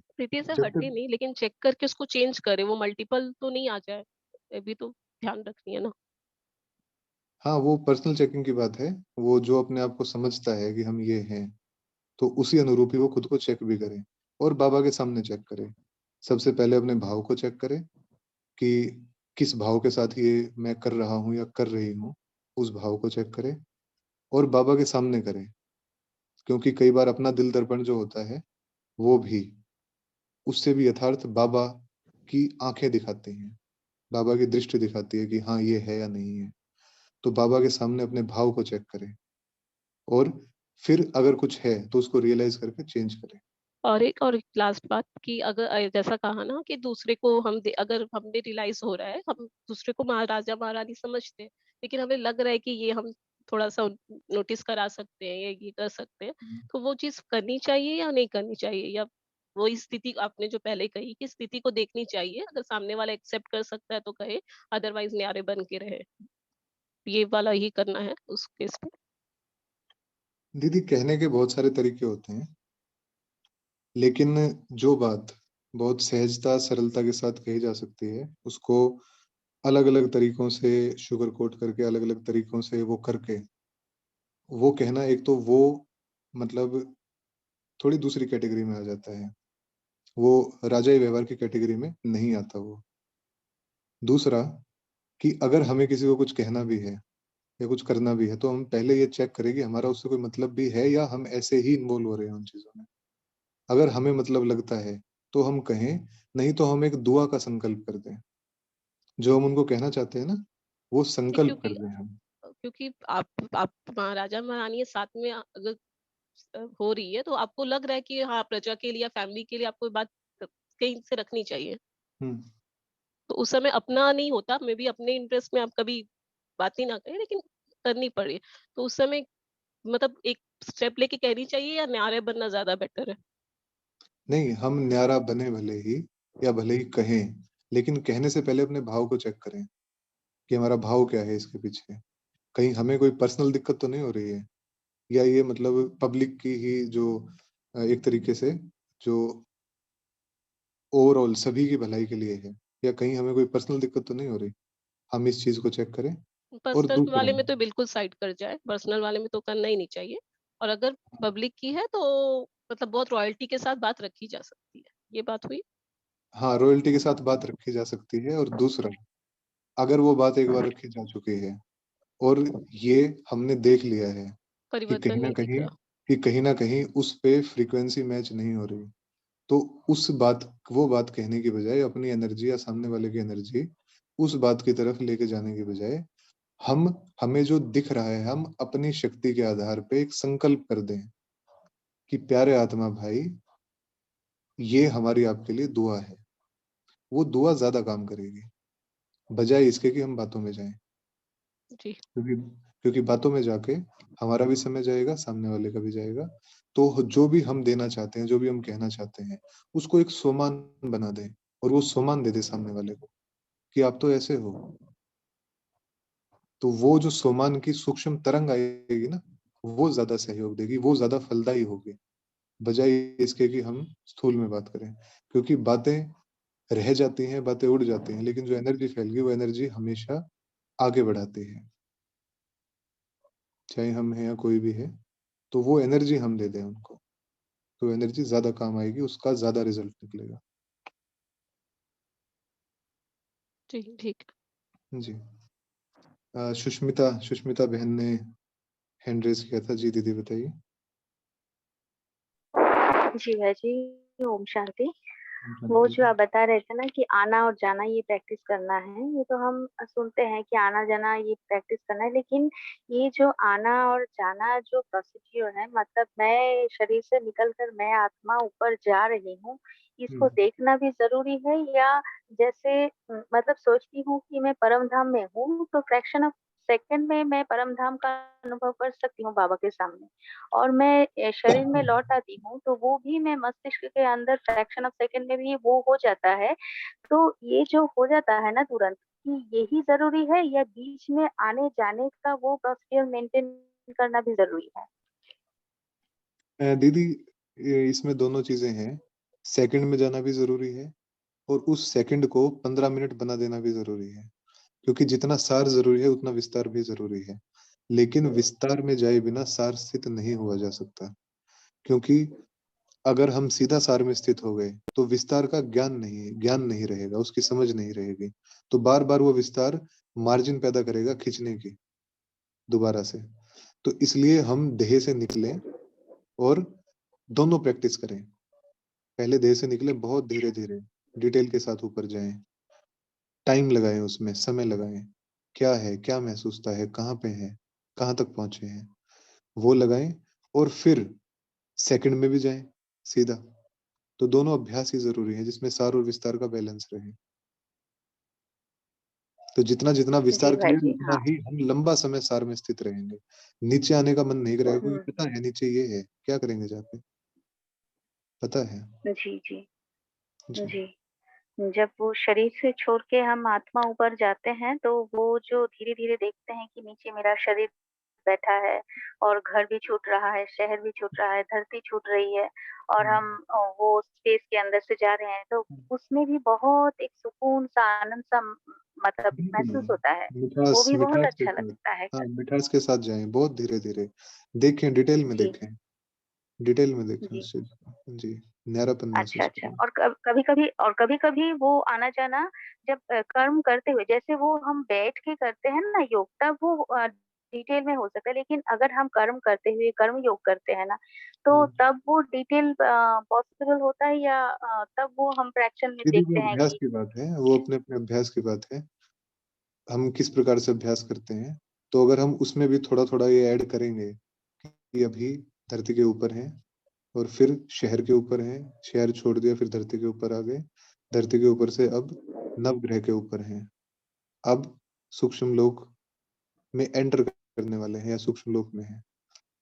स्थिति से जब हटे तक नहीं, लेकिन चेक करके उसको चेंज करे, वो मल्टीपल तो नहीं आ जाए। ये भी तो ध्यान रखनी है ना। हाँ, वो पर्सनल चेकिंग की बात है। वो जो अपने आप को समझता है कि हम ये हैं, तो उसी अनुरूप ही वो खुद को चेक भी करे और बाबा के सामने चेक करे। सबसे पहले अपने भाव को चेक करे कि किस भाव के साथ ये मैं कर रहा हूँ या कर रही हूँ, उस भाव को चेक करे और बाबा के सामने करे। क्योंकि कई बार अपना दिल दर्पण जो होता है, वो भी उससे भी यथार्थ बाबा की आँखें दिखाती हैं। बाबा की दृष्टि दिखाती है कि हाँ, ये है या नहीं है। तो बाबा के सामने अपने भाव को चेक करें और फिर अगर कुछ है, तो उसको रियलाइज़ करके चेंज करें। और एक लास्ट बात कि अगर जैसा कहा ना कि दूसरे को अगर हमें रियलाइज हो रहा है, हम दूसरे को महाराजा महारानी समझते हैं, लेकिन हमें लग रहा है कि ये हम थोड़ा सा नोटिस करा सकते हैं या ये कर सकते हैं, हुँ। तो वो चीज करनी चाहिए या नहीं करनी चाहिए? या वो इस स्थिति आपने जो पहले कही कि स्थिति को देखनी चाहिए, अगर सामने वाला एक्सेप्ट कर सकता है तो कहे, अदरवाइज न्यारे बन के रहे। ये वाला ही करना है उस केस में। दीदी, कहने के बहुत सारे तरीके होते हैं, लेकिन जो बात बहुत सहजता, सरलता के साथ कही जा सकती है, उसको अलग-अलग तरीकों से शुगर कोट करके, अलग-अलग तरीकों से वो करके, वो कहना एक तो वो मतलब थोड़ी दूसरी कैटेगरी में आ जाता है। वो राजाई व्यवहार की कैटेगरी में नहीं आता वो। दूसरा कि अगर हमें किसी को कुछ कहना भी है या कुछ करना भी है, तो हम पहले ये चेक करें कि हमारा उससे कोई मतलब भी है या हम ऐसे ही इन्वॉल्व हो रहे हैं उन चीज़ों में। अगर हमें मतलब लगता है, तो हम कहें, नहीं तो हम एक दुआ का संकल्प कर दें। जो हम उनको कहना चाहते हैं ना, वो संकल्प कर क्योंकि दें हम। क्योंकि आप महाराजा महारानी के साथ में अगर हो रही है, तो आपको लग रहा है कि हाँ, प्रजा के लिए या फैमिली के लिए आपको ये बात कहीं से रखनी चाहिए। हुँ। तो उस समय अपना नहीं होता, मे बी अपने इंटरेस्ट में आप कभी बात ही ना करें, लेकिन करनी पड़े, तो उस समय मतलब एक स्टेप लेके कहनी चाहिए या न्यारे बनना ज्यादा बेटर है? नहीं, हम न्यारा बने भले ही या भले ही कहें, लेकिन कहने से पहले अपने भाव को चेक करें कि हमारा भाव क्या है इसके पीछे। कहीं हमें कोई पर्सनल दिक्कत तो नहीं हो रही है? या ये मतलब पब्लिक की ही जो एक तरीके से जो ओवरऑल सभी की भलाई के लिए है, या कहीं हमें कोई पर्सनल दिक्कत तो नहीं हो रही? हम इस चीज़ को चेक करें और पर्सनल दूसरा वाले में तो बिल्कुल साइड कर जाए, पर्सनल वाले में तो करना ही नहीं चाहिए। और अगर पब्लिक की है तो मतलब बहुत रॉयल्टी के साथ बात रखी जा सकती है। ये बात हुई। हाँ, रॉयल्टी के साथ बात रखी जा सकती है और दूसरा, अगर वो बात एक बार रखी जा चुकी है और ये हमने देख लिया है कि परिवर्तन कहीं न नहीं दिख कहीं रहा। उस पे फ्रीक्वेंसी मैच नहीं हो रही, तो उस बात वो बात कहने की बजाय अपनी एनर्जी या सामने वाले की एनर्जी उस बात की तरफ लेके जाने की बजाय हम हमें जो दिख रहा है, हम अपनी शक्ति के आधार पे एक संकल्प कर दें कि प्यारे आत्मा भाई, ये हमारी आपके लिए दुआ है। वो दुआ ज़्यादा काम करेगी, बजाय इसके कि हम बातों में जाएँ। जी। क्योंकि क्योंकि बातों में जाके हमारा भी समय जाएगा, सामने वाले का भी जाएगा। तो जो भी हम देना चाहते हैं, जो भी हम कहना चाहते हैं, उसको एक सोमान बना दें और वो सोमान दे दें सामने वाले को कि आप तो ऐसे हो। तो वो जो सोमान की सूक्ष्म तरंग आएगी ना, वो ज़्यादा सहयोग देगी, वो ज़्यादा फलदायी होगी, बजाय इसके कि हम स्थूल में बात करें। क्योंकि बातें रह जाती हैं, बातें उड़ जाती हैं, लेकिन जो एनर्जी फैल गई, वो एनर्जी हमेशा आगे बढ़ाती है। चाहे हम हैं या कोई भी है, तो वो एनर्जी हम दे दें उनको। तो एनर्जी ज्यादा काम आएगी, उसका ज्यादा रिजल्ट निकलेगा। जी, ठीक। जी। सुष्मिता बहन ने हैंड रेज किया था। जी दीदी बताइए। जी भैया जी, ओम शांति। वो जी जो आप बता रहे थे ना कि आना और जाना ये प्रैक्टिस करना है, ये तो हम सुनते हैं कि आना-जाना ये प्रैक्टिस करना है, लेकिन ये जो आना और जाना जो प्रोसीड्यूर है, मतलब मैं शरीर से निकल कर मैं आत्मा ऊपर जा रही हूँ, इसको देखना भी ज़रूरी है या जैसे मतलब सोचती हूँ कि मैं परम धाम में हूँ, तो फ्रैक्शन ऑफ सेकंड में मैं परम धाम का अनुभव कर सकती हूँ बाबा के सामने। और मैं शरीर में लौट आती हूँ, तो वो भी मैं मस्तिष्क के अंदर फ्रैक्शन ऑफ सेकंड में भी वो हो जाता है। तो ये जो हो जाता है ना तुरंत, कि यही ज़रूरी है या बीच में आने-जाने का वो प्रोसीजर मेंटेन करना भी ज़रूरी है? दीदी इसमें दोनों चीजें हैं। सेकंड में जाना भी जरूरी है और उस सेकंड को 15 मिनट बना देना भी जरूरी है, क्योंकि जितना सार जरूरी है उतना विस्तार भी जरूरी है। लेकिन विस्तार में जाए बिना सार स्थित नहीं हुआ जा सकता, क्योंकि अगर हम सीधा सार में स्थित हो गए तो विस्तार का ज्ञान नहीं रहेगा, उसकी समझ नहीं रहेगी। तो बार बार वो विस्तार मार्जिन पैदा करेगा खींचने की दोबारा से। तो इसलिए हम देह से निकलें और दोनों प्रैक्टिस करें। पहले देह से निकले, बहुत धीरे धीरे डिटेल के साथ ऊपर जाएं, टाइम लगाएं, उसमें समय लगाएं, क्या है, क्या महसूसता है, कहाँ पे है, कहाँ तक पहुंचे हैं, वो लगाएं। और फिर सेकंड में भी जाएं सीधा। तो दोनों अभ्यास ही जरूरी है, जिसमें सार और विस्तार का बैलेंस रहे। तो जितना जितना विस्तार जी भाई करेंगे जी, उतना हाँ। ही हम लंबा समय सार में स्थित रहेंगे। नीचे आने का मन नहीं करेगा, क्योंकि पता हुँ, है नीचे ये है, क्या करेंगे जाके, पता है। जी, जी, जी जी। जब वो शरीर से छोड़ के हम आत्मा ऊपर जाते हैं, तो वो जो धीरे-धीरे देखते हैं कि नीचे मेरा शरीर बैठा है और घर भी छूट रहा है, शहर भी छूट रहा है, धरती छूट रही है और हम वो स्पेस के अंदर से जा रहे हैं, तो उसमें भी बहुत एक सुकून सा, आनंद सा मतलब बिल्कुल। महसूस होता है। वो मिठास भी बहुत मिठास के अच्छा साथ, लगता है हाँ करके। मिठास के साथ जाएं, बहुत धीरे धीरे देखें, डिटेल में जी, देखें, डिटेल में देखें जी। उस चीज को। जी, न्यारापन अच्छा, महसूस अच्छा। करें। और कभी-कभी वो आना-जाना जब कर्म करते हुए जैसे वो हम बैठ के करते हैं ना योग, तब वो डिटेल में हो सकता है, लेकिन अगर हम कर्म करते हुए कर्म योग करते हैं ना, तो हम्म। तब वो डिटेल पॉसिबल होता है या तब वो हम फ्रैक्शन में दीदी वो देखते हैं अभ्यास कि की बात है, वो अपने अपने अभ्यास की बात है, हम किस प्रकार से अभ्यास करते हैं। तो अगर हम उसमें भी थोड़ा थोड़ा ये ऐड करेंगे कि अभी धरती के ऊपर हैं और फिर शहर के ऊपर हैं, शहर छोड़ दिया, फिर धरती के ऊपर आ गए, धरती के ऊपर से अब नवग्रह के ऊपर हैं, अब सूक्ष्म लोक में एंटर करने वाले हैं या सूक्ष्म लोक में हैं,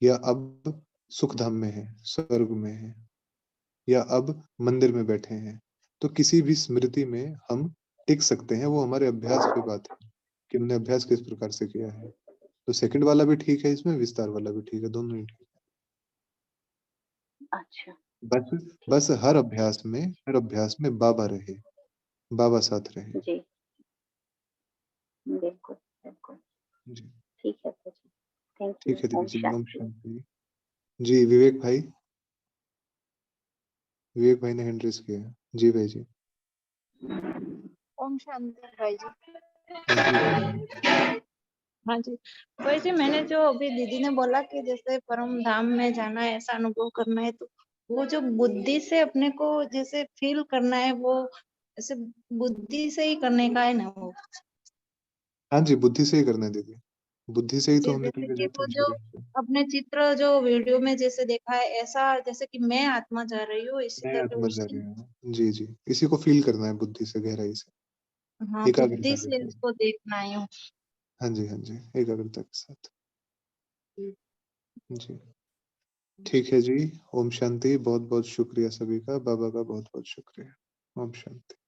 या अब सुख धाम में है, स्वर्ग में है, या अब मंदिर में बैठे हैं। तो किसी भी स्मृति में हम टिक सकते हैं, वो हमारे अभ्यास पे बात है कि हमने अभ्यास किस प्रकार से किया है। तो सेकंड वाला भी ठीक है, इसमें विस्तार वाला भी ठीक है, दोनों ही ठीक अच्छा, है। बस ठीक बस है। हर अभ्यास में बाबा रहे, बाबा साथ रहे। जी, बिल्कुल, बिल्कुल। जी ठीक है फिर। थैंक ठीक यू। है दीदी ओम जी, ओम शांति। शांति। जी विवेक भाई ने हैंड रेस किया है। जी भाई जी। ओम शांति भाई जी। जी भाई। हाँ जी, वैसे मैंने जो अभी दीदी ने बोला कि जैसे परम धाम में जाना है, ऐसा अनुभव करना है, तो वो जो बुद्धि से अपने को जैसे फील करना है, वो ऐसे बुद्धि से ही करने का है ना वो। हाँ जी, बुद्धि से ही करना है दीदी, बुद्धि से ही तो जी, हम निकल जैसे के कि जाते वो हैं जो शरीर से। अपने चित्र जो वीडियो में जैसे देखा है, ऐसा जैसे कि मैं आत्मा जा रही हूँ, इसी मैं तरह आत्मा जा उसकी रही हूँ। जी जी, इसी को फील करना है बुद्धि से, गहराई से, हाँ, बुद्धि एकाग्रता के से साथ। उसको देखना है। हाँ जी हाँ जी, एकाग्रता के साथ। जी। जी ठीक है जी। ओम शांति। बहुत बहुत शुक्रिया सभी का, बाबा का बहुत बहुत शुक्रिया। ओम शांति।